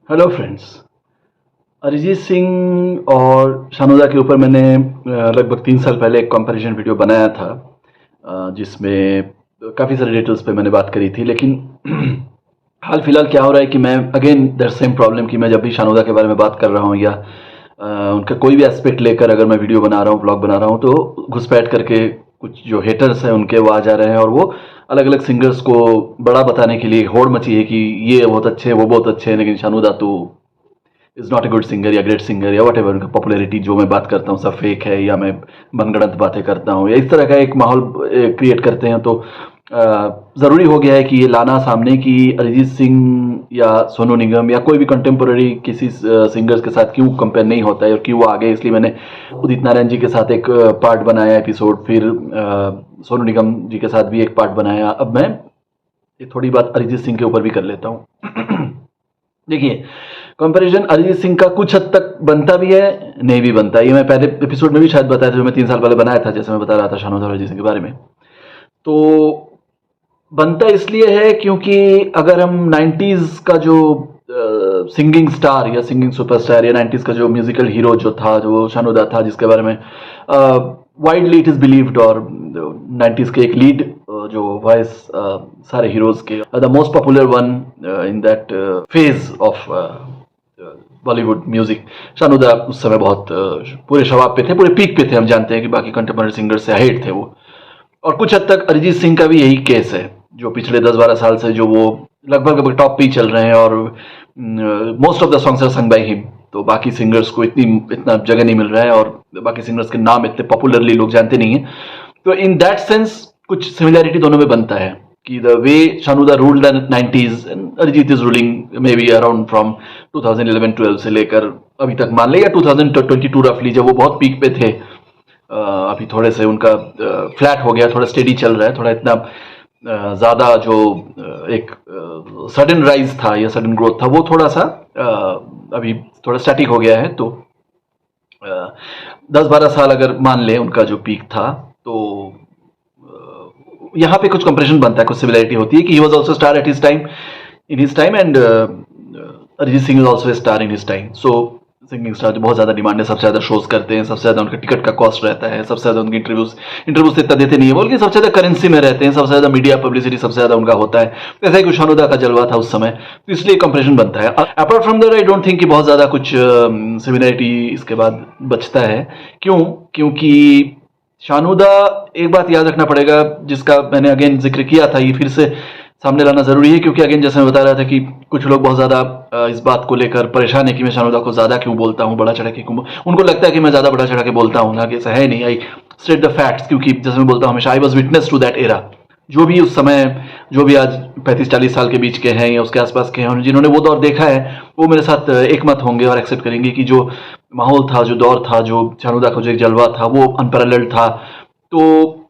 Hello friends. Arijit Singh और शानोदा के ऊपर मैंने लगभग 3 साल पहले एक कंपैरिजन वीडियो बनाया था, जिसमें काफ़ी सारे डिटेल्स पे मैंने बात करी थी। लेकिन हाल फिलहाल क्या हो रहा है कि मैं अगेन दैट सेम प्रॉब्लम कि मैं जब भी शानोदा के बारे में बात कर रहा हूँ या उनका कोई भी एस्पेक्ट लेकर अगर मैं वीडियो बना रहा हूँ, ब्लॉग बना रहा हूँ, तो घुसपैठ करके कुछ जो हेटर्स हैं उनके वो आ जा रहे हैं और वो अलग अलग सिंगर्स को बड़ा बताने के लिए होड़ मची है कि ये बहुत अच्छे हैं, वो बहुत अच्छे हैं, लेकिन शानोदा तो is not a good singer या ग्रेट सिंगर या वट एवर। उनका पॉपुलैरिटी जो मैं बात करता हूँ सब फेक है या मैं मनगढ़ंत बातें करता हूँ या इस तरह का एक माहौल क्रिएट करते हैं। तो ज़रूरी हो गया है कि ये लाना सामने कि अरिजीत सिंह या सोनू निगम या कोई भी कंटेम्पोररी किसी सिंगर्स के साथ क्यों कंपेयर नहीं होता है और क्यों वो आगे। इसलिए मैंने उदित नारायण जी के साथ एक पार्ट बनाया एपिसोड, फिर सोनू निगम जी के साथ भी एक पार्ट बनाया। अब मैं ये थोड़ी बात अरिजीत सिंह के ऊपर भी कर लेता हूँ। देखिए, कंपैरिजन अरिजीत सिंह का कुछ हद तक बनता भी है, नहीं भी बनता। ये मैं पहले एपिसोड में भी शायद बताया था, जो मैं 3 साल पहले बनाया था, जैसे मैं बता रहा था शानोदा और अरिजीत सिंह के बारे में। तो बनता इसलिए है क्योंकि अगर हम 90s का जो सिंगिंग स्टार या सिंगिंग सुपरस्टार या 90s का जो म्यूजिकल हीरो जो था, जो शानोदा था, जिसके बारे में वाइडली इट इज बिलीव्ड, और 90s के एक लीड जो वॉइस सारे हीरोज के the most popular one in that phase of Bollywood music, Sanuda उस समय बहुत पूरे शबाब पे थे, पूरे पीक पे थे। हम जानते हैं कि बाकी कंटेम्पररी सिंगर से अहेड थे वो। और कुछ हद तक अरिजीत सिंह का भी यही केस है, जो पिछले 10-12 साल से जो वो लगभग टॉप पे ही चल रहे हैं और most of the songs are sung by him. तो बाकी सिंगर्स को इतना जगह नहीं मिल रहा है और बाकी सिंगर्स के नाम इतने पॉपुलरली लोग जानते नहीं हैं। तो इन दैट सेंस कुछ सिमिलैरिटी दोनों में बनता है कि the way Sanuda ruled the 90s and Arijit is ruling maybe around from 2011-12 से लेकर अभी तक, मान ले, या 2022 रफली, जब वो बहुत पीक पे थे। अभी थोड़े से उनका फ्लैट हो गया, थोड़ा स्टेडी चल रहा है, थोड़ा इतना ज़्यादा जो एक सडन राइज था या सडन ग्रोथ था, वो थोड़ा सा अभी थोड़ा स्टैटिक हो गया है। तो 10-12 साल अगर मान लें उनका जो पीक था, तो यहाँ पे कुछ कंपैरिजन बनता है, कुछ सिमिलरिटी होती है कि he was also star at his time, in his time, and Arijit Singh is also a star in his time. So singing star जो बहुत ज़्यादा डिमांड है, सबसे ज़्यादा शोज करते हैं, सबसे ज़्यादा उनका टिकट का कॉस्ट रहता है, सबसे ज़्यादा उनकी इंटरव्यूज इतना देते नहीं है, बल्कि सबसे ज़्यादा करेंसी में रहते हैं, सबसे ज़्यादा मीडिया पब्लिसिटी सबसे ज़्यादा उनका होता है। तो ऐसा ही कुछ शानोदा का जलवा था उस समय, तो इसलिए कंपैरिजन बनता है। Apart from that I don't think कि बहुत ज़्यादा कुछ सिमिलरिटी इसके बाद बचता है। क्यों? क्योंकि शानोदा, एक बात याद रखना पड़ेगा जिसका मैंने अगेन जिक्र किया था, ये फिर से सामने लाना जरूरी है, क्योंकि अगेन जैसे मैं बता रहा था कि कुछ लोग बहुत ज़्यादा इस बात को लेकर परेशान है कि मैं शानोदा को ज़्यादा क्यों बोलता हूँ, बड़ा चढ़ा के क्यों। उनको लगता है कि मैं ज़्यादा बड़ा चढ़ा के बोलता हूँ, ना कि ऐसा है नहीं। आई स्टेट द फैक्ट्स, क्योंकि जैसे मैं बोलता हूँ हमेशा, I was witness to that era. जो भी उस समय, जो भी आज 35-40 साल के बीच के हैं या उसके आसपास के हैं, जिन्होंने वो दौर देखा है, वो मेरे साथ एक मत होंगे और एक्सेप्ट करेंगे कि जो माहौल था, जो दौर था, जो शानोदा का जो एक जलवा था, वो अनपैरेलल्ड था। तो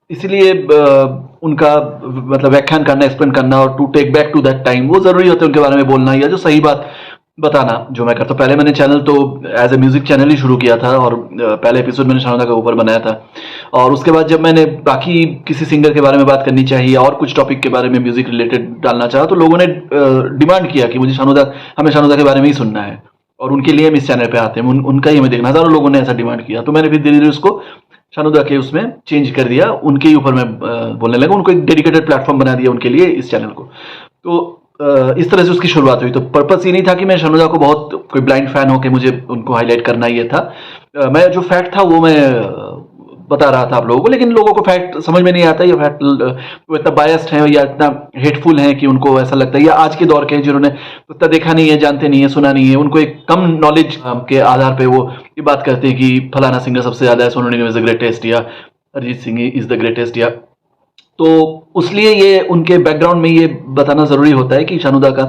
इसलिए उनका मतलब व्याख्यान करना, एक्सप्लेन करना और to take back to that time, वो ज़रूरी होता है उनके बारे में बोलना या जो सही बात बताना, जो मैं करता हूँ। पहले मैंने चैनल तो एज ए म्यूजिक चैनल ही शुरू किया था और पहले एपिसोड मैंने शानोदा के ऊपर बनाया था। और उसके बाद जब मैंने बाकी किसी सिंगर के बारे में बात करनी चाहिए और कुछ टॉपिक के बारे में म्यूजिक रिलेटेड डालना चाहा, तो लोगों ने डिमांड किया कि मुझे हमें शानोदा के बारे में ही सुनना है और उनके लिए हम इस चैनल पे आते हैं, उनका ही हमें देखना था। और लोगों ने ऐसा डिमांड किया, तो मैंने फिर धीरे धीरे उसको शानोदा के उसमें चेंज कर दिया, उनके ही ऊपर मैं बोलने लगा, उनको एक डेडिकेटेड प्लेटफॉर्म बना दिया उनके लिए, इस चैनल को। तो इस तरह से उसकी शुरुआत हुई। तो पर्पस ये नहीं था कि मैं शानोदा को बहुत कोई ब्लाइंड फैन हो के मुझे उनको हाईलाइट करना ये था। मैं जो फैक्ट था वो मैं बता रहा था आप लोगों को, लेकिन लोगों को फैक्ट समझ में नहीं आता, या फैक्ट वो इतना बायस्ड है या इतना हेटफुल है कि उनको ऐसा लगता है, या आज के दौर के जिन्होंने उतना देखा नहीं है, जानते नहीं है, सुना नहीं है, उनको एक कम नॉलेज के आधार पे वो ये बात करते हैं कि फलाना सिंगर सबसे ज़्यादा है, Sonu Nigam is the greatest, या Arijit Singh is the greatest. या तो उसलिए ये उनके बैकग्राउंड में ये बताना जरूरी होता है कि शानोदा का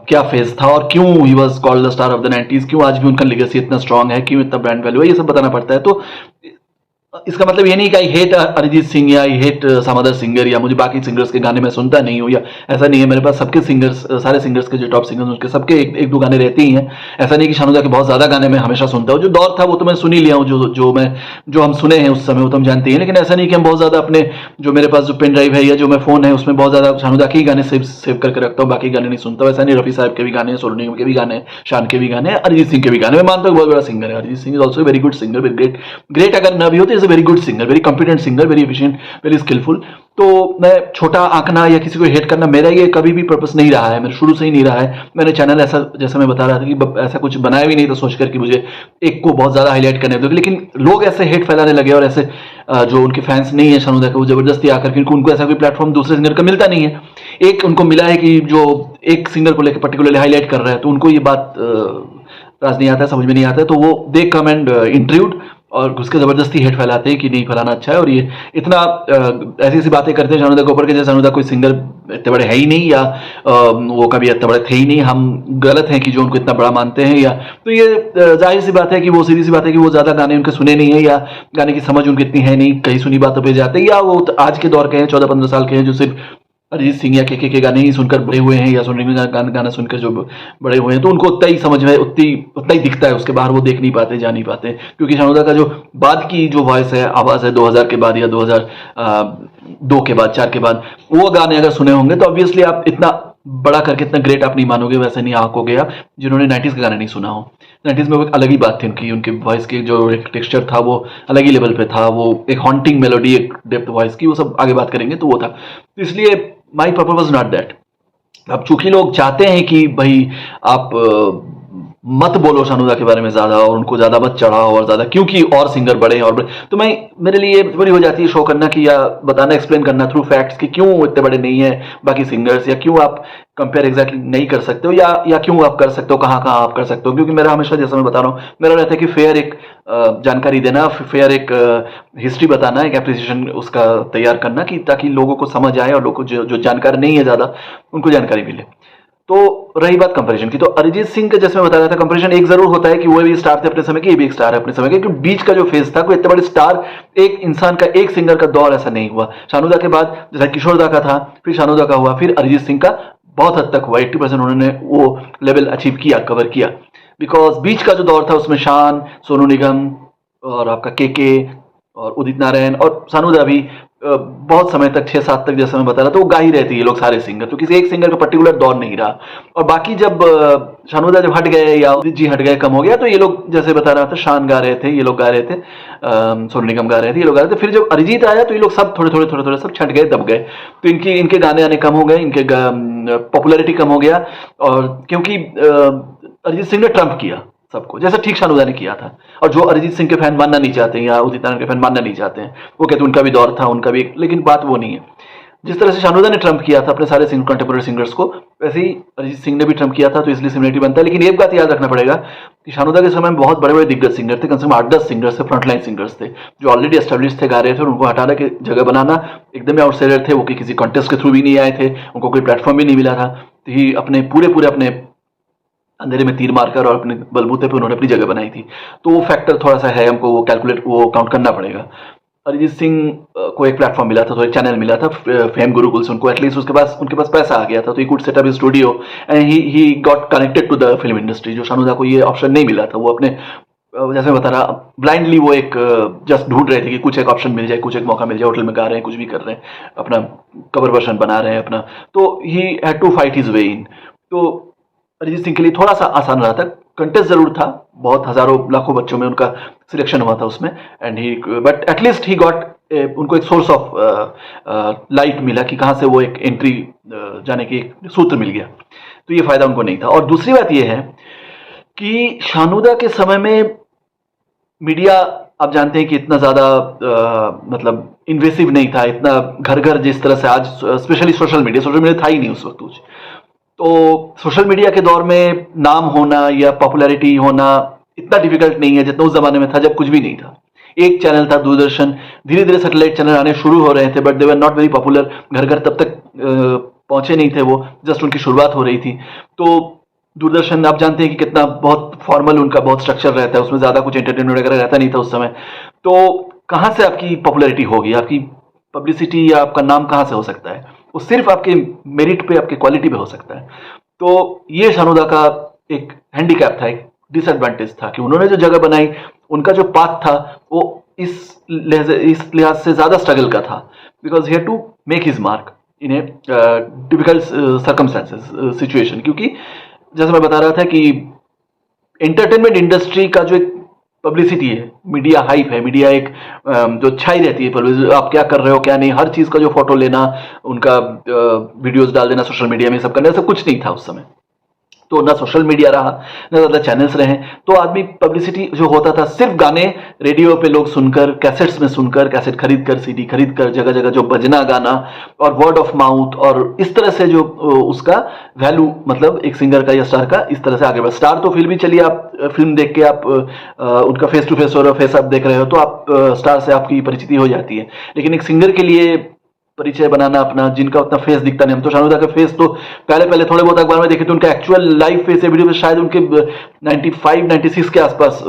क्या फेज था और क्यों he was called the star of the 90s, क्यों आज भी उनका लेगेसी इतना स्ट्रांग है, क्यों इतना ब्रांड वैल्यू है, ये सब बताना पड़ता है। तो इसका मतलब ये नहीं कि आई हेट अरिजीत सिंह या I hate some other singer या मुझे बाकी सिंगर्स के गाने मैं सुनता नहीं हूँ, या ऐसा नहीं है। मेरे पास सबके सिंगर्स, सारे सिंगर्स के जो टॉप सिंगर्स उनके सबके एक दो गाने रहते ही हैं। ऐसा नहीं कि शानुदा के बहुत ज्यादा गाने मैं हमेशा सुनता हूँ। जो दौर था वो तो मैं सुन ही लिया हूँ, जो हम सुने हैं उस समय वो तो हम जानते हैं। लेकिन ऐसा नहीं कि हम बहुत ज्यादा अपने जो मेरे पास जो पेन ड्राइव है या जो मैं फोन है उसमें बहुत ज्यादा शानुदा के ही गाने सेव करके रखता हूँ, बाकी गाने नहीं सुनता हूँ। ऐसा नहीं, रफी साहब के भी गाने हैं, सोनू निगम के भी गाने हैं, शान के भी गाने हैं, अरिजीत सिंह के भी गाने। मैं मानता हूँ बहुत बड़ा सिंगर है Arijit Singh, is also very good singer, very great. Great अगर ना भी हो तो is a very good singer, very competent singer, very efficient, very skilful. तो मैं छोटा आंकना या किसी को हेट करना, मेरा ये कभी भी पर्पस नहीं रहा है, मेरे शुरू से ही नहीं रहा है। मैंने चैनल ऐसा, जैसा मैं बता रहा था कि ऐसा कुछ बनाया भी नहीं था सोचकर कि मुझे एक को बहुत ज्यादा हाईलाइट करने दोगे। लेकिन लोग ऐसे हेट फैलाने लगे और ऐसे जो उनके फैंस नहीं है शानुदा के, वो जबरदस्ती आकर, क्योंकि उनको ऐसा कोई प्लेटफॉर्म दूसरे सिंगर का मिलता नहीं है। एक उनको मिला है कि जो एक सिंगर को लेकर पर्टिकुलरली हाईलाइट कर रहा है, तो उनको ये बात राज नहीं आता है, समझ में नहीं आता है, तो वो दे कम एंड इंट्रूड और घुस के जबरदस्ती हेट फैलाते हैं कि नहीं फलाना अच्छा है। और ये इतना ऐसी ऐसी बातें करते हैं शानुदा के ऊपर कि जैसे शानुदा कोई सिंगर इतने बड़े है ही नहीं, या वो कभी इतने बड़े थे ही नहीं, हम गलत हैं कि जो उनको इतना बड़ा मानते हैं। या तो ये जाहिर सी बात है कि वो, सीधी सी बात है कि वो ज्यादा गाने उनके सुने नहीं है, या गाने की समझ उनकी इतनी है नहीं, कहीं सुनी बातों पर जाते हैं, या वो आज के दौर के हैं, 14-15 साल के हैं, जो सिर्फ अरिजीत सिंह या के गाने ही सुनकर बड़े हुए हैं, या सोनू निगम का गाना सुनकर जो बड़े हुए हैं, तो उनको उतना ही समझ में उतना ही दिखता है, उसके बाहर वो देख नहीं पाते, जा नहीं पाते। क्योंकि शानुदा का जो बाद की जो वॉइस है, आवाज है 2000 के बाद या 2002 के बाद, 4 के बाद, वो गाने अगर सुने होंगे तो ऑब्वियसली आप इतना बड़ा करके इतना ग्रेट आप नहीं मानोगे, वैसे नहीं आंकोगे आप जिन्होंने 90s का गाने नहीं सुना हो। 90s में वो एक अलग ही बात थी उनकी, उनके वॉइस की जो एक टेक्सचर था वो अलग ही लेवल पे था, वो एक हॉन्टिंग मेलोडी, एक डेप्थ वॉइस की, वो सब आगे बात करेंगे तो वो था। तो इसलिए my purpose was not that. अब चूंकि लोग चाहते हैं कि भाई आप मत बोलो शानुदा के बारे में ज्यादा, और उनको ज्यादा मत चढ़ाओ और ज्यादा, क्योंकि और सिंगर बड़े हैं और बड़े, तो मैं, मेरे लिए बड़ी हो जाती है शो करना कि, या बताना, एक्सप्लेन करना थ्रू फैक्ट्स कि क्यों इतने बड़े नहीं है बाकी सिंगर्स, या क्यों आप कंपेयर एग्जैक्टली नहीं कर सकते हो, या क्यों आप कर सकते हो, कहाँ कहाँ आप कर सकते हो। क्योंकि मेरा हमेशा, जैसा मैं बता रहा हूँ, मेरा रहता है कि फेयर एक जानकारी देना, फेयर एक हिस्ट्री बताना, एक एप्रिसिएशन उसका तैयार करना, कि ताकि लोगों को समझ आए और लोगों को जो जानकारी नहीं है ज्यादा, उनको जानकारी मिले। तो रही बात कंपैरिजन की, तो अरिजीत सिंह का जैसे मैं बता रहा था, कंपैरिजन एक जरूर होता है कि वो भी स्टार थे अपने समय के, ये भी एक स्टार है अपने समय के, क्योंकि बीच का जो फेज था, कोई इतने बड़े स्टार, एक इंसान का, एक सिंगर का दौर ऐसा नहीं हुआ। शानुदा के बाद जैसा किशोरदा का था, फिर शानुदा का हुआ, फिर अरिजीत सिंह का बहुत हद तक हुआ, 80% उन्होंने वो लेवल अचीव किया, कवर किया। बिकॉज बीच का जो दौर था उसमें शान, सोनू निगम और आपका के और उदित नारायण और शानुदा भी बहुत समय तक, 6-7 तक, जैसा मैं बता रहा था, वो गा ही रहती है लोग सारे सिंगर, तो किसी एक सिंगर का पर्टिकुलर दौर नहीं रहा। और बाकी जब शानुदा जब हट गए या उदित जी हट गए, कम हो गया, तो ये लोग, जैसे बता रहा था, शान गा रहे थे, ये लोग गा रहे थे, सोनू निगम गा रहे थे, ये लोग गा रहे थे। फिर जब अरिजीत आया तो ये लोग सब थोड़े सब छट गए, दब गए। तो इनके गाने आने कम हो गए, इनके पॉपुलैरिटी कम हो गया। और क्योंकि अरिजीत सिंह ने ट्रम्प किया सबको, जैसा ठीक शानुदा ने किया था। और जो अरिजीत सिंह के फैन मानना नहीं चाहते हैं, या उदित नारायण के फैन मानना नहीं चाहते हैं, वो कहते हैं उनका भी दौर था, उनका भी, लेकिन बात वो नहीं है। जिस तरह से शानुदा ने ट्रम्प किया था अपने सारे कंटेम्पोरेरी सिंगर्स को, वैसे ही अरिजीत सिंह ने भी ट्रम्प किया था, तो इसलिए सिमिलरिटी बनता है। लेकिन एक बात याद रखना पड़ेगा कि शानुदा के समय में बहुत बड़े बड़े दिग्गज सिंगर थे, कम से कम 8-10 सिंगर्स थे, फ्रंटलाइन सिंगर्स थे, जो ऑलरेडी एस्टेब्लिश थे, गा रहे थे, और उनको हटाने की जगह बनाना एकदम आउटसाइडर थे, वो किसी कॉन्टेस्ट के थ्रू भी नहीं आए थे, उनको कोई प्लेटफॉर्म भी नहीं मिला था। तो ही अपने पूरे अपने अंधेरे में तीर मारकर और अपने बलबूते पे उन्होंने अपनी जगह बनाई थी। तो वो फैक्टर थोड़ा सा है, हमको वो कैलकुलेट, वो काउंट करना पड़ेगा। अरिजीत सिंह को एक प्लेटफॉर्म मिला था, तो एक चैनल मिला था, फेम गुरुकुल से, उनको एटलीस्ट उनके पास पैसा आ गया था, तो he could set up studio and he got connected to the film industry. जो शानुदा को ये ऑप्शन नहीं मिला था, वो अपने, जैसे मैं बता रहा, ब्लाइंडली वो एक जस्ट ढूंढ रहे थे कि कुछ एक ऑप्शन मिल जाए, कुछ एक मौका मिल जाए, होटल में गा रहे हैं, कुछ भी कर रहे हैं, अपना कवर वर्जन बना रहे हैं अपना, तो he had to fight his way in. तो अरिजीत सिंह के लिए थोड़ा सा आसान रहा था, कंटेस्ट जरूर था, बहुत हजारों लाखों बच्चों में उनका सिलेक्शन हुआ था उसमें, and he, but at least he got, उनको एक सोर्स ऑफ लाइट मिला कि कहां से वो एक एंट्री जाने की एक सूत्र मिल गया। तो ये फायदा उनको नहीं था। और दूसरी बात ये है कि शानुदा के समय में मीडिया, आप जानते हैं कि इतना ज्यादा मतलब इन्वेसिव नहीं था, इतना घर घर जिस तरह से आज, स्पेशली सोशल मीडिया था ही नहीं उस वक्त कुछ। तो सोशल मीडिया के दौर में नाम होना या पॉपुलैरिटी होना इतना डिफिकल्ट नहीं है जितना उस जमाने में था, जब कुछ भी नहीं था। एक चैनल था दूरदर्शन, धीरे धीरे सैटेलाइट चैनल आने शुरू हो रहे थे, but they were not very popular, घर घर तब तक पहुंचे नहीं थे, वो जस्ट उनकी शुरुआत हो रही थी। तो दूरदर्शन, आप जानते हैं कि कितना बहुत फॉर्मल उनका बहुत स्ट्रक्चर रहता है, उसमें ज्यादा कुछ एंटरटेनमेंट वगैरह रहता नहीं था उस समय। तो कहाँ से आपकी पॉपुलैरिटी होगी, आपकी पब्लिसिटी या आपका नाम कहाँ से हो सकता है? वो सिर्फ आपके मेरिट पे, आपके क्वालिटी पे हो सकता है। तो ये शानोदा का एक हैंडीकैप था, एक डिसएडवांटेज था कि उन्होंने जो जगह बनाई, उनका जो पाथ था वो इस लिहाज से ज्यादा स्ट्रगल का था, because he had to make his mark in a difficult circumstances situation. क्योंकि जैसे मैं बता रहा था कि एंटरटेनमेंट इंडस्ट्री का जो एक पब्लिसिटी है, मीडिया हाइप है, मीडिया एक जो छाई रहती है, आप क्या कर रहे हो क्या नहीं, हर चीज का जो फोटो लेना, उनका वीडियोस डाल देना सोशल मीडिया में, सब करना, सब कुछ नहीं था उस समय। तो ना सोशल मीडिया रहा, ना ज्यादा चैनल्स रहे, तो आदमी पब्लिसिटी जो होता था सिर्फ गाने रेडियो पे लोग सुनकर, कैसेट्स में सुनकर, कैसेट खरीद कर, सीडी खरीद कर, जगह जगह जो बजना गाना और वर्ड ऑफ माउथ, और इस तरह से जो उसका वैल्यू, मतलब एक सिंगर का या स्टार का इस तरह से आगे बढ़। स्टार तो फिर भी चलिए, आप फिल्म देख के आप उनका फेस टू फेस और फेस आप देख रहे हो तो आप स्टार से आपकी परिचिति हो जाती है, लेकिन एक सिंगर के लिए परिचय बनाना अपना, जिनका उतना फेस दिखता नहीं। हम तो शानोदा का फेस तो पहले पहले थोड़े बहुत अखबार में देखे थे, उनका एक्चुअल लाइव फेस है वीडियो पे शायद उनके 95 96 के आसपास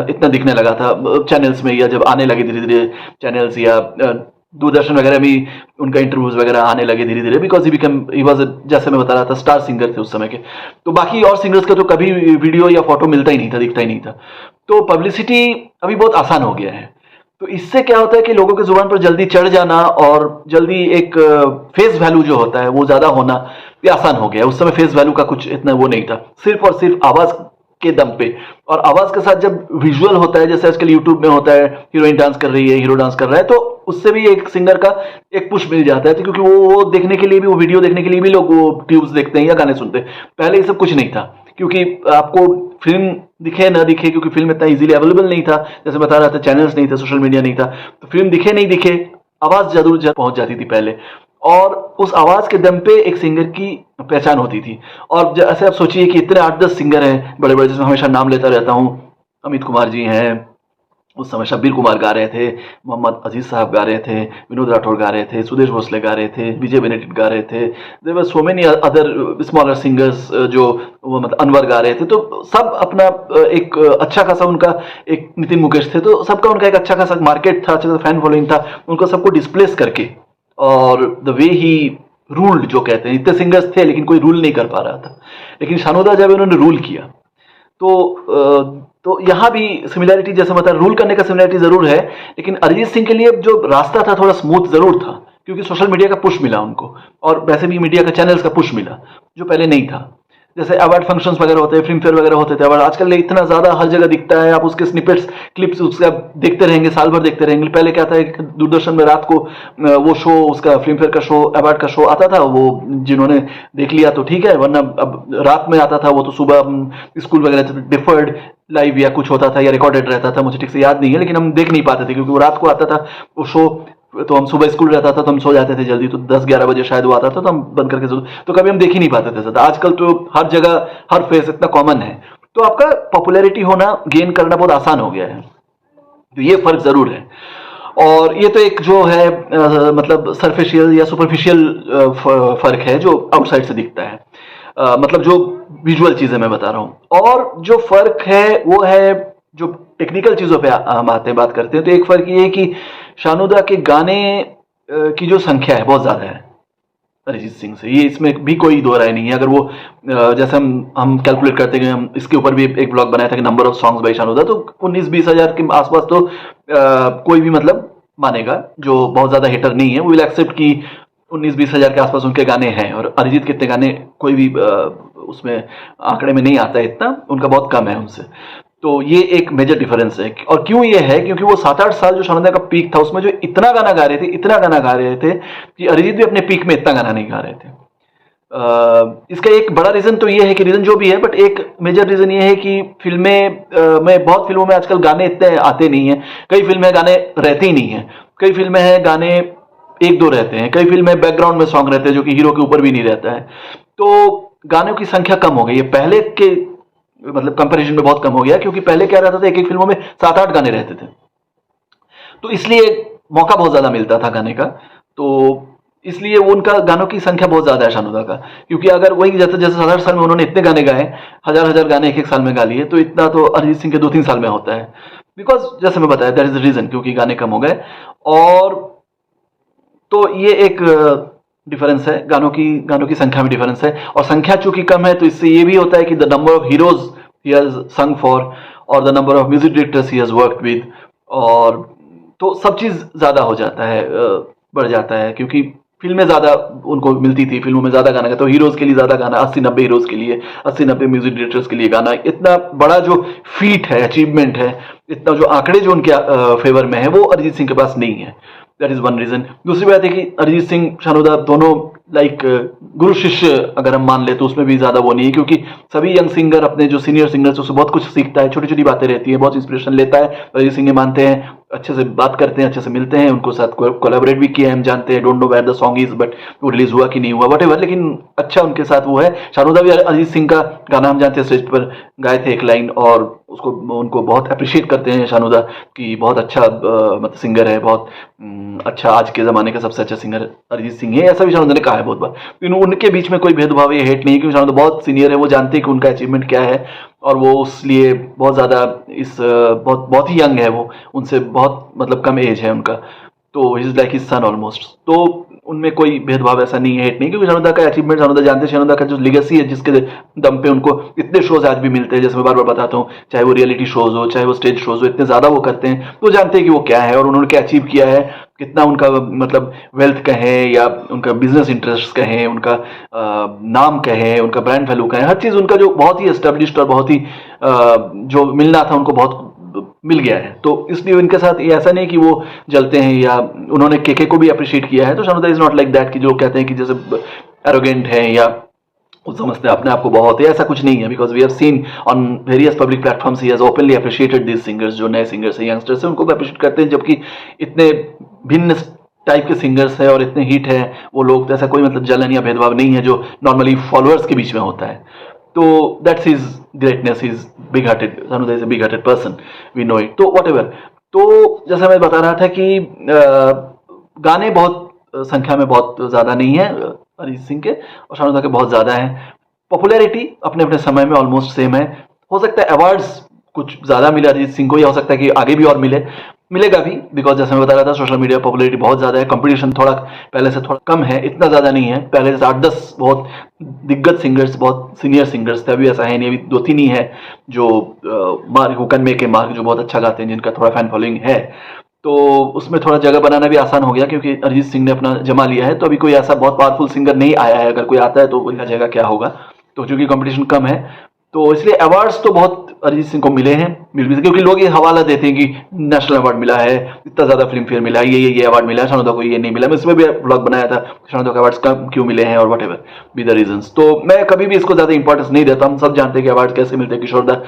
इतना दिखने लगा था चैनल्स में, या जब आने लगे धीरे धीरे चैनल्स या दूरदर्शन वगैरह भी उनका इंटरव्यूज वगैरह आने लगे धीरे धीरे, बिकॉज ही वाज, जैसे मैं बता रहा था, स्टार सिंगर थे उस समय के। तो बाकी और सिंगर्स का तो कभी वीडियो या फोटो मिलता ही नहीं था, दिखता ही नहीं था। तो पब्लिसिटी अभी बहुत आसान हो गया है। तो इससे क्या होता है कि लोगों की जुबान पर जल्दी चढ़ जाना और जल्दी एक फेस वैल्यू जो होता है वो ज्यादा होना, ये आसान हो गया। उस समय फेस वैल्यू का कुछ इतना वो नहीं था, सिर्फ और सिर्फ आवाज के दम पे, और आवाज के साथ जब विजुअल होता है, जैसे आजकल यूट्यूब में होता है, हीरोइन डांस कर रही है, हीरो डांस कर रहा है, तो उससे भी एक सिंगर का एक पुश मिल जाता है, क्योंकि वो देखने के लिए भी, वो वीडियो देखने के लिए भी लोग वो ट्यूब्स देखते हैं या गाने सुनते हैं। पहले ये सब कुछ नहीं था, क्योंकि आपको फिल्म दिखे ना दिखे, क्योंकि फिल्म इतना इजीली अवेलेबल नहीं था, जैसे बता रहा था, चैनल्स नहीं थे, सोशल मीडिया नहीं था, तो फिल्म दिखे नहीं दिखे, आवाज जरूर पहुंच जाती थी पहले, और उस आवाज के दम पे एक सिंगर की पहचान होती थी। और जैसे आप सोचिए कि इतने 8-10 सिंगर हैं बड़े बड़े, जिसमें हमेशा नाम लेता रहता हूँ, अमित कुमार जी हैं, उस समय शब्बीर कुमार गा रहे थे, मोहम्मद अजीज साहब गा रहे थे, विनोद राठौर गा रहे थे, सुदेश भोसले गा रहे थे, विजय बेनेडिक्ट गा रहे थे, there were so many other smaller singers जो वो मतलब अनवर गा रहे थे। तो सब अपना एक अच्छा खासा उनका, एक नितिन मुकेश थे, तो सबका उनका एक अच्छा खासा मार्केट था, अच्छा खासा फैन फॉलोइंग था, उनको सबको डिस्प्लेस करके, और द वे ही रूल्ड जो कहते हैं, इतने सिंगर्स थे लेकिन कोई रूल नहीं कर पा रहा था। लेकिन शानोदा जब उन्होंने रूल किया तो यहाँ भी सिमिलैरिटी, जैसे मतलब रूल करने का सिमिलैरिटी जरूर है, लेकिन अरिजीत सिंह के लिए जो रास्ता था थोड़ा स्मूथ जरूर था, क्योंकि सोशल मीडिया का पुश मिला उनको, और वैसे भी मीडिया का चैनल्स का पुश मिला जो पहले नहीं था। जैसे अवार्ड फंक्शंस वगैरह होते हैं, फिल्म फेयर वगैरह होते थे, अवार्ड आजकल इतना ज्यादा हर जगह दिखता है, आप उसके स्निपेट्स, क्लिप्स उसका देखते रहेंगे, साल भर देखते रहेंगे। पहले क्या था, दूरदर्शन में रात को वो शो, उसका फिल्म फेयर का शो, अवार्ड का शो आता था, वो जिन्होंने देख लिया तो ठीक है, वरना अब रात में आता था वो, तो सुबह स्कूल वगैरह डिफर्ड लाइव या कुछ होता था या रिकॉर्डेड रहता था, मुझे ठीक से याद नहीं है, लेकिन हम देख नहीं पाते थे क्योंकि वो रात को आता था वो शो, तो हम सुबह स्कूल रहता था तो हम सो जाते थे जल्दी, तो 10-11 बजे शायद वो आता था, तो हम बंद करके सो, तो कभी हम देख ही नहीं पाते थे ज्यादा। आजकल तो हर जगह हर फेस इतना कॉमन है, तो आपका पॉपुलैरिटी होना, गेन करना बहुत आसान हो गया है। तो ये फर्क जरूर है, और ये तो एक जो है मतलब सरफेशियल या सुपरफिशियल फर्क है जो आउटसाइड से दिखता है, मतलब जो विजुअल चीजें मैं बता रहा हूं। और जो फर्क है वो है जो टेक्निकल चीजों पे हम आते हैं, बात करते हैं, तो एक फर्क ये है कि शानोदा के गाने की जो संख्या है बहुत ज्यादा है अरिजीत सिंह से, ये इसमें भी कोई दो राय नहीं है। अगर वो जैसे हम कैलकुलेट करते हैं, हम इसके ऊपर भी एक ब्लॉग बनाया था कि नंबर ऑफ सॉन्ग्स बाय शानोदा, तो 19-20 हजार के आसपास तो कोई भी मतलब मानेगा जो बहुत ज्यादा हेटर नहीं है, वो विल एक्सेप्ट कि 19-20 हजार के आसपास उनके गाने हैं। और अरिजीत के इतने गाने कोई भी उसमें आंकड़े में नहीं आता है, इतना उनका बहुत कम है उनसे। तो ये एक मेजर डिफरेंस है। और क्यों ये है, क्योंकि वो 7-8 साल जो शानोदा का पीक था उसमें जो इतना गाना गा रहे थे, इतना गाना गा रहे थे कि अरिजीत भी अपने पीक में इतना गाना नहीं गा रहे थे। इसका एक बड़ा रीजन तो ये है कि रीजन जो भी है, बट एक मेजर रीजन ये है कि फिल्में में, बहुत फिल्मों में आजकल गाने इतने आते नहीं है। कई फिल्में गाने रहते ही नहीं है, कई फिल्में हैं गाने 1-2 रहते हैं, कई फिल्में बैकग्राउंड में सॉन्ग रहते हैं जो कि हीरो के ऊपर भी नहीं रहता है। तो गानों की संख्या कम हो गई है, पहले के मतलब कंपैरिजन में बहुत कम हो गया, क्योंकि पहले क्या रहता था, एक एक फिल्मों में 7-8 गाने रहते थे, तो इसलिए मौका बहुत ज्यादा मिलता था गाने का। तो इसलिए उनका गानों की संख्या बहुत ज्यादा है शानोदा का, क्योंकि अगर वही जैसे 7-8 साल में उन्होंने इतने गाने गाए, हजार गाने एक एक साल में गा लिए, तो इतना तो अरिजीत सिंह के 2-3 साल में होता है। बिकॉज जैसे मैं बताया दैट इज द रीजन, क्योंकि गाने कम हो गए। और तो ये एक डिफरेंस है, गानों की संख्या में डिफरेंस है, और संख्या चूंकि कम है तो इससे ये भी होता है कि the number of heroes he has sung for और the number of music directors he has worked with, और तो सब चीज ज्यादा हो जाता है, बढ़ जाता है, क्योंकि फिल्में ज्यादा उनको मिलती थी, फिल्मों में ज्यादा गाना गाते, तो हीरोज के लिए ज्यादा गाना, 80-90 हीरोज के लिए, 80-90 म्यूजिक डायरेक्टर्स के लिए गाना, इतना बड़ा जो फीट है, अचीवमेंट है, इतना जो आंकड़े जो उनके फेवर में है, वो अरिजीत सिंह के पास नहीं है। That is one reason. दूसरी बात है कि अरिजीत सिंह, शानोदा दोनों लाइक गुरु शिष्य अगर हम मान ले तो उसमें भी ज्यादा वो नहीं है, क्योंकि सभी यंग सिंगर अपने जो सीनियर सिंगर्स उससे बहुत कुछ सीखता है, छोटी छोटी बातें रहती है, बहुत इंस्पिरेशन लेता है। अरिजीत सिंह मानते हैं, अच्छे से बात करते हैं, अच्छे से मिलते हैं, उनको साथ कोलैबोरेट भी किया है, हम जानते हैं। Don't know where the song is, but वो रिलीज हुआ कि नहीं हुआ, वट लेकिन अच्छा उनके साथ वो है। शानोदा भी अरिजीत सिंह का गाना हम जानते हैं, स्टेज पर गाए थे एक लाइन, और उसको उनको बहुत अप्रिशिएट करते हैं शानोदा कि बहुत अच्छा मतलब सिंगर है, बहुत अच्छा, आज के ज़माने का सबसे अच्छा सिंगर अरिजीत सिंह है, ऐसा भी शानोदा ने कहा है बहुत बार। उनके बीच में कोई भेदभाव या हेट नहीं है, क्योंकि शानोदा बहुत सीनियर है, वो जानते हैं कि उनका अचीवमेंट क्या है, और वो उसलिए बहुत ज़्यादा बहुत बहुत ही यंग है, वो उनसे बहुत मतलब कम एज है उनका, तो is like his son almost. तो उनमें कोई भेदभाव ऐसा नहीं है, हेट नहीं, क्योंकि शानोदा का अचीवमेंट शानोदा जानते हैं, शानोदा का जो लेगेसी है, जिसके दम पे उनको इतने शोज आज भी मिलते हैं, जैसे मैं बार बार बताता हूँ, चाहे वो रियलिटी शोज हो, चाहे वो स्टेज शोज हो, इतने ज्यादा वो करते हैं, तो जानते हैं कि वो क्या है और उन्होंने क्या अचीव किया है, कितना उनका मतलब वेल्थ कहें या उनका बिजनेस इंटरेस्ट कहें, उनका नाम कहें, उनका ब्रांड वैल्यू कहें, हर चीज उनका जो बहुत ही एस्टेब्लिश्ड और बहुत ही जो मिलना था उनको बहुत मिल गया है। तो इसलिए इनके साथ ये ऐसा नहीं कि वो जलते हैं, या उन्होंने केके को भी अप्रिशिएट किया है, तो शानोदा इज नॉट लाइक दैट कि जो कहते हैं कि जैसे एरोगेंट है या वो समझते हैं अपने आप को बहुत है, ऐसा कुछ नहीं है। Because we have seen on various public platforms he has openly appreciated this singers, जो नए सिंगर्स हैं, यंगस्टर्स हैं, उनको भी अप्रिशिएट करते हैं, जबकि इतने भिन्न टाइप के सिंगर्स है और इतने हिट है वो लोग, तो ऐसा कोई मतलब जलन या भेदभाव नहीं है जो नॉर्मली फॉलोअर्स के बीच में होता है। तो that's his greatness, is big hearted, Sanuda is a big hearted person, we know it. तो व्हाटएवर, तो जैसा मैं बता रहा था कि गाने बहुत संख्या में बहुत ज्यादा नहीं है अरिजीत सिंह के, और शानोदा के बहुत ज्यादा है। पॉपुलैरिटी अपने अपने समय में ऑलमोस्ट सेम है। हो सकता है अवार्ड्स कुछ ज्यादा मिले अरिजीत सिंह को, या हो सकता है कि आगे भी और मिलेगा भी, बिकॉज जैसे मैं बता रहा था, सोशल मीडिया पॉपुलैरिटी बहुत ज्यादा है, कंपटीशन थोड़ा पहले से थोड़ा कम है, इतना ज्यादा नहीं है। पहले जैसे 8-10 बहुत दिग्गज सिंगर्स, बहुत सीनियर सिंगर्स थे, अभी ऐसा है नहीं, अभी 2-3 ही है जो मार्क हुकन में के मार्क जो बहुत अच्छा गाते हैं, जिनका थोड़ा फैन फॉलोइंग है, तो उसमें थोड़ा जगह बनाना भी आसान हो गया, क्योंकि अरिजीत सिंह ने अपना जमा लिया है। तो अभी कोई ऐसा बहुत पावरफुल सिंगर नहीं आया है, अगर कोई आता है तो उनका जगह क्या होगा, तो चूंकि कंपटीशन कम है, तो इसलिए अवार्ड्स तो बहुत अरिजीत सिंह को मिले हैं, क्योंकि लोग ये हवाला देते हैं कि नेशनल अवार्ड मिला है, इतना ज्यादा फिल्म फेयर मिला है, ये अवार्ड मिला है, शानोदा को ये नहीं मिला। मैं इसमें भी ब्लॉग बनाया था, शानोदा को अवार्ड्स कम क्यों मिले हैं और what ever be the reasons. तो मैं कभी भी इसको ज्यादा इंपॉर्टेंस नहीं देता, हम सब जानते हैं कि अवार्ड कैसे मिलते हैं। किशोर दा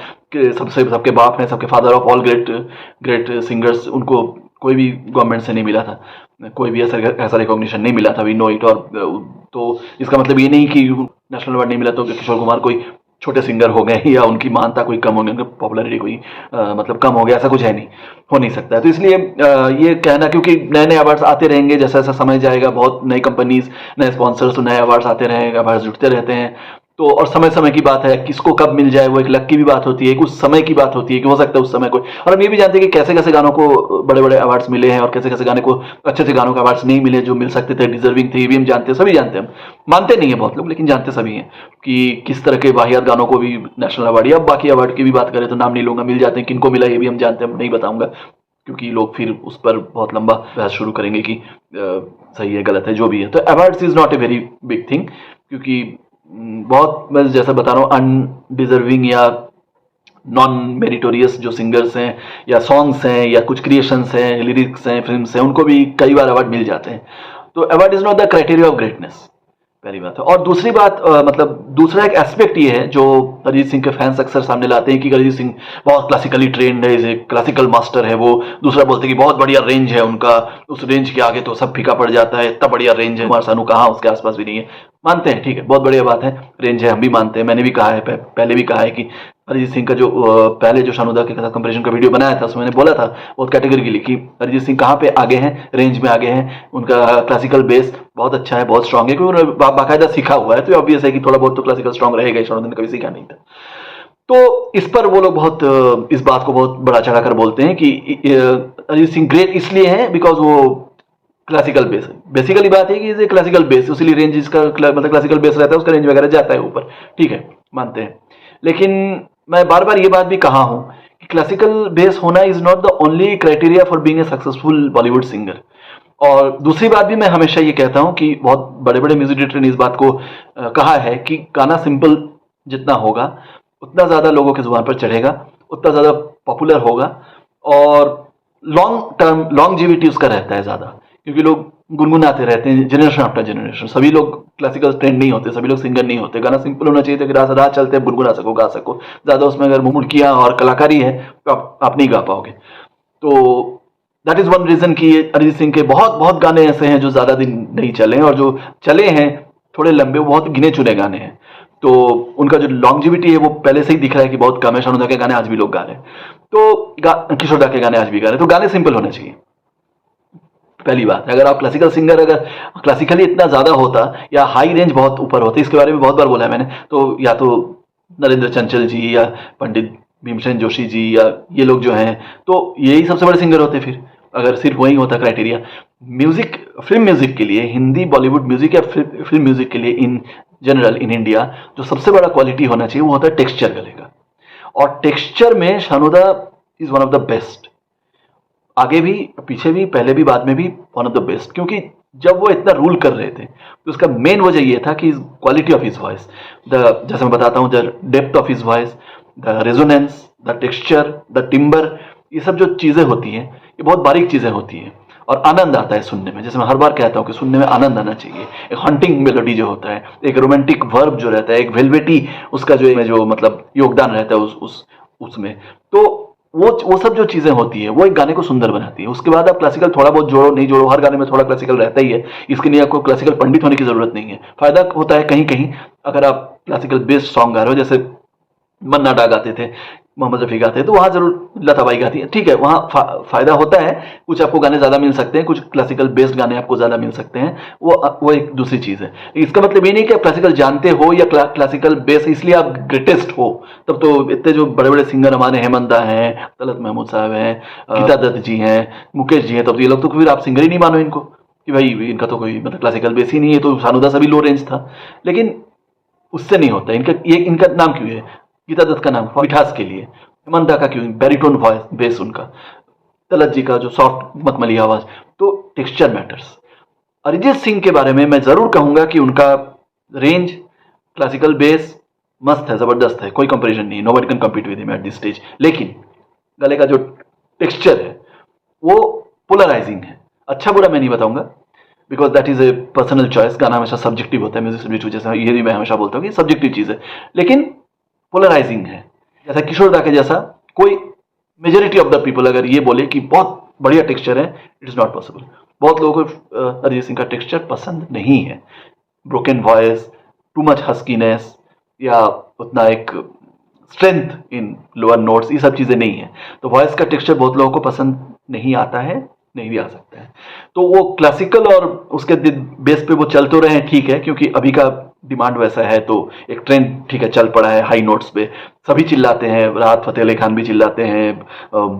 सबसे सबके बाप हैं, सबके father of all great singers, उनको कोई भी गवर्नमेंट से नहीं मिला था, कोई भी ऐसा रिकॉग्निशन नहीं मिला था, वी नो इट। और तो इसका मतलब ये नहीं कि नेशनल अवार्ड नहीं मिला तो किशोर कुमार कोई छोटे सिंगर हो गए या उनकी मानता कोई कम हो गई, उनकी पॉपुलैरिटी कोई मतलब कम हो गया, ऐसा कुछ है नहीं, हो नहीं सकता है। तो इसलिए ये कहना, क्योंकि नए नए अवार्ड्स आते रहेंगे, जैसा जैसा समय जाएगा, बहुत नई कंपनीज, नए स्पॉन्सर्स, तो नए अवार्ड्स आते रहेंगे, अवार्ड्स जुड़ते रहते हैं। तो और समय समय की बात है, किसको कब मिल जाए, वो एक लक की भी बात होती है, कुछ समय की बात होती है कि हो सकता है उस समय कोई। और हम ये भी जानते हैं कि कैसे कैसे गानों को बड़े बड़े अवार्ड्स मिले हैं, और कैसे कैसे गाने को अच्छे अच्छे गानों के अवार्ड्स नहीं मिले, जो मिल सकते थे, डिजर्विंग थे, ये भी हम जानते हैं, सभी जानते हैं। हम मानते नहीं है बहुत लोग, लेकिन जानते सभी हैं कि किस तरह के वाहियात गानों को भी नेशनल अवार्ड, या बाकी अवार्ड की भी बात करें तो नाम नहीं लूंगा, मिल जाते हैं, किनको मिला ये भी हम जानते हैं, नहीं बताऊंगा, क्योंकि लोग फिर उस पर बहुत लंबा बहस शुरू करेंगे कि सही है गलत है, जो भी है। तो awards is not a very big thing, क्योंकि बहुत, मैं जैसा बता रहा हूँ, अनडिजर्विंग या नॉन मेरिटोरियस जो सिंगर्स हैं, या सॉन्ग्स हैं, या कुछ क्रिएशंस हैं, लिरिक्स हैं, फिल्म्स हैं, उनको भी कई बार अवार्ड मिल जाते हैं। तो award is not the criteria of greatness, पहली बात है। और दूसरी बात, मतलब दूसरा एक एस्पेक्ट ये है जो अरिजीत सिंह के फैंस अक्सर सामने लाते हैं कि अरिजीत सिंह बहुत क्लासिकली ट्रेंड है, इसे क्लासिकल मास्टर है वो। दूसरा बोलते हैं कि बहुत बढ़िया रेंज है उनका, उस रेंज के आगे तो सब फीका पड़ जाता है, इतना बढ़िया रेंज है, कुमार सानू कहाँ, उसके आसपास भी नहीं है। मानते हैं, ठीक है, बहुत बढ़िया बात है, रेंज है, हम भी मानते हैं, मैंने भी कहा है, पहले भी कहा है कि अरिजीत सिंह का जो पहले जो शानोदा के साथ कंपैरिजन का वीडियो बनाया था, उसमें मैंने बोला था बहुत कैटेगरिकली कि अरिजीत सिंह कहाँ पे आगे हैं, रेंज में आगे हैं, उनका क्लासिकल बेस बहुत अच्छा है, बहुत स्ट्रांग है, क्योंकि उन्होंने बाकायदा सीखा हुआ है। तो ऑब्वियस है कि थोड़ा बहुत तो क्लासिकल स्ट्रांग रहेगा, शानोदा ने कभी सीखा नहीं था। तो इस पर वो लोग बहुत इस बात को बहुत बड़ा चढ़ाकर बोलते हैं कि अरिजीत सिंह ग्रेट इसलिए है बिकॉज वो क्लासिकल बेस है। बेसिकली बात है कि इज ए क्लासिकल बेस, उसीलिए रेंज इसका मतलब क्लासिकल बेस रहता है, उसका रेंज वगैरह जाता है ऊपर, ठीक है, मानते हैं। लेकिन मैं बार बार ये बात भी कहा हूं कि क्लासिकल बेस होना is not the only criteria for being a successful Bollywood singer. और दूसरी बात भी मैं हमेशा ये कहता हूं कि बहुत बड़े बड़े म्यूजिक डायरेक्टर ने इस बात को कहा है कि गाना सिंपल जितना होगा उतना ज्यादा लोगों के जुबान पर चढ़ेगा, उतना ज्यादा पॉपुलर होगा और लॉन्ग टर्म लॉन्गजिविटी उसका रहता है ज्यादा, क्योंकि लोग गुनगुनाते रहते हैं जनरेशन आफ्टर जनरेशन। सभी लोग क्लासिकल ट्रेंड नहीं होते, सभी लोग सिंगर नहीं होते। गाना सिंपल होना चाहिए ताकि रात रात चलते गुनगुना सको, गा सको। ज्यादा उसमें अगर मुड़कियां और कलाकारी है तो आप नहीं गा पाओगे। तो दैट इज वन रीजन कि अरिजीत सिंह के बहुत बहुत गाने ऐसे हैं जो ज्यादा दिन नहीं चले, और जो चले हैं थोड़े लंबे, वो बहुत गिने चुने गाने हैं। तो उनका जो लॉन्गजिविटी है वो पहले से ही दिख रहा है कि बहुत कम है। शानुदा के गाने आज भी लोग गा रहे हैं, तो किशोर दा के गाने आज भी गा रहे हैं। तो गाने सिंपल होने चाहिए, पहली बात। अगर आप क्लासिकल सिंगर, अगर क्लासिकली इतना ज्यादा होता या हाई रेंज बहुत ऊपर होती, इसके बारे में बहुत बार बोला है मैंने, तो या तो नरेंद्र चंचल जी या पंडित भीमसेन जोशी जी या ये लोग जो हैं, तो यही सबसे बड़े सिंगर होते फिर, अगर सिर्फ वही होता क्राइटेरिया। म्यूजिक, फिल्म म्यूजिक के लिए, हिंदी बॉलीवुड म्यूजिक या फिल्म म्यूजिक के लिए इन जनरल इन इंडिया जो सबसे बड़ा क्वालिटी होना चाहिए वो होता है टेक्सचर गले का। और टेक्सचर में Shanuda is one of the best, आगे भी, पीछे भी, पहले भी, बाद में भी वन ऑफ द बेस्ट। क्योंकि जब वो इतना रूल कर रहे थे तो उसका मेन वजह ये था कि क्वालिटी ऑफ हिज वॉइस, जैसे मैं बताता हूँ, the depth of his voice, the resonance, the texture, the timber, ये सब जो चीजें होती हैं ये बहुत बारीक चीजें होती हैं और आनंद आता है सुनने में। जैसे मैं हर बार कहता हूँ कि सुनने में आनंद आना चाहिए। एक हंटिंग मेलोडी जो होता है, एक रोमांटिक वर्ब जो रहता है, एक वेलवेटी उसका जो मतलब योगदान रहता है उसमें, तो वो सब जो चीजें होती है वो एक गाने को सुंदर बनाती है। उसके बाद आप क्लासिकल थोड़ा बहुत जोड़ो नहीं जोड़ो, हर गाने में थोड़ा क्लासिकल रहता ही है, इसके लिए आपको क्लासिकल पंडित होने की जरूरत नहीं है। फायदा होता है कहीं कहीं अगर आप क्लासिकल बेस्ड सॉन्ग गा रहे हो, जैसे मन्ना डा गाते थे, मोहम्मद रफी गाते हैं, तो वहां जरूर लताबाई गाती है, ठीक है, वहां फायदा होता है, कुछ आपको गाने ज्यादा मिल सकते हैं, कुछ क्लासिकल बेस्ड गाने आपको ज्यादा मिल सकते हैं, वो एक दूसरी चीज है। इसका मतलब ये नहीं कि आप क्लासिकल जानते हो या क्लासिकल बेस इसलिए आप ग्रेटेस्ट हो। तब तो इतने जो बड़े बड़े सिंगर हमारे, हेमंत दा हैं, तलत महमूद साहब हैं, गीता दत्त जी हैं, मुकेश जी हैं, तब तो ये लोग तो फिर आप सिंगर ही नहीं मानो इनको कि भाई इनका तो कोई मतलब क्लासिकल बेस ही नहीं है। तो शानुदा सभी लो रेंज था, लेकिन उससे नहीं होता। इनका नाम क्यों है गीता दत्त का नाम? मिठास के लिए। हेमंत दा का क्यों? बैरिटोन वॉइस बेस उनका। तलत जी का जो सॉफ्ट मखमली आवाज। तो टेक्सचर मैटर्स। अरिजीत सिंह के बारे में मैं जरूर कहूंगा कि उनका रेंज, क्लासिकल बेस मस्त है, जबरदस्त है, कोई कंपैरिजन नहीं, nobody can compete with him at this stage. लेकिन गले का जो टेक्सचर है वो पोलराइजिंग है। अच्छा बुरा मैं नहीं बताऊंगा, because that is a personal choice. गाना हमेशा सब्जेक्टिव होता है, म्यूजिक सब्जेक्टिव, जैसे ये भी मैं हमेशा बोलता हूँ कि सब्जेक्टिव चीज है, लेकिन पोलराइजिंग है। जैसा किशोर दा के जैसा कोई मेजोरिटी ऑफ द पीपल अगर ये बोले कि बहुत बढ़िया टेक्सचर है, इट इज नॉट पॉसिबल। बहुत लोगों को अरिजीत सिंह का टेक्सचर पसंद नहीं है। ब्रोकन वॉइस, टू मच हस्कीनेस, या उतना एक स्ट्रेंथ इन लोअर नोट्स, ये सब चीजें नहीं है। तो वॉइस का टेक्सचर बहुत लोगों को पसंद नहीं आता है, नहीं भी आ सकता है। तो वो क्लासिकल और उसके बेस पे वो चल तो रहे हैं, ठीक है, क्योंकि अभी का डिमांड वैसा है, तो एक ट्रेंड ठीक है चल पड़ा है हाई नोट्स पे, सभी चिल्लाते हैं, राहत फतेह अली खान भी चिल्लाते हैं,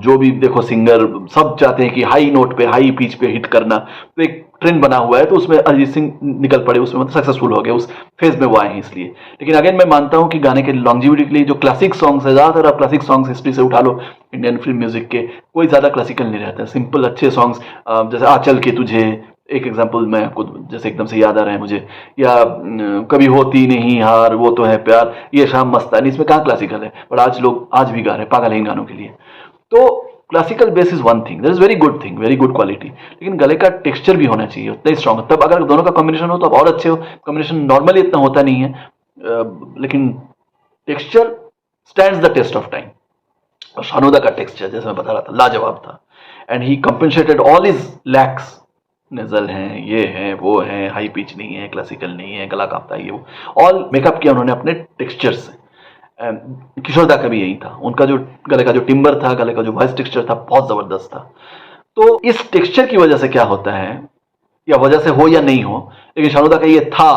जो भी देखो सिंगर सब चाहते हैं कि हाई नोट पे, हाई पिच पे हिट करना। तो एक ट्रेंड बना हुआ है, तो उसमें अरिजीत सिंह निकल पड़े, उसमें मतलब सक्सेसफुल हो गए, उस फेज में वो आए हैं इसलिए। लेकिन अगेन मैं मानता हूं कि गाने के लॉन्जिविटी के लिए जो क्लासिक सॉन्ग्स है, ज्यादातर आप क्लासिक सॉन्ग्स हिस्ट्री से उठा लो इंडियन फिल्म म्यूजिक के, कोई ज्यादा क्लासिकल नहीं रहता है। सिंपल अच्छे सॉन्ग्स, जैसे आचल के तुझे, एक एग्जांपल मैं आपको जैसे एकदम से याद आ रहा है मुझे, या कभी होती नहीं हार, वो तो है प्यार, ये शाम मस्तानी, इसमें कहाँ क्लासिकल है, पर आज लोग आज भी गा रहे हैं, पागल है इन गानों के लिए। तो classical base is one thing, that is very good thing, very good quality, लेकिन गले का टेक्सचर भी होना चाहिए उतना ही स्ट्रॉन्ग। तब अगर दोनों का कॉम्बिनेशन हो तो अब और अच्छे हो। कॉम्बिनेशन नॉर्मली इतना होता नहीं है, लेकिन texture stands the test of time. और शानुदा का टेक्सचर जैसे मैं बता रहा था लाजवाब था, and he compensated all his lakhs. Nasal हैं, ये हैं, वो हैं, हाई पिच नहीं है, क्लासिकल नहीं है, गला कांपता है, ये वो ऑल मेकअप किया उन्होंने अपने टेक्सचर से। किशोर दा का भी यही था, उनका जो गले का जो टिम्बर था, गले का जो वॉइस टेक्सचर था, बहुत जबरदस्त था। तो इस टेक्सचर की वजह से क्या होता है, या वजह से हो या नहीं हो, लेकिन शानुदा का ये था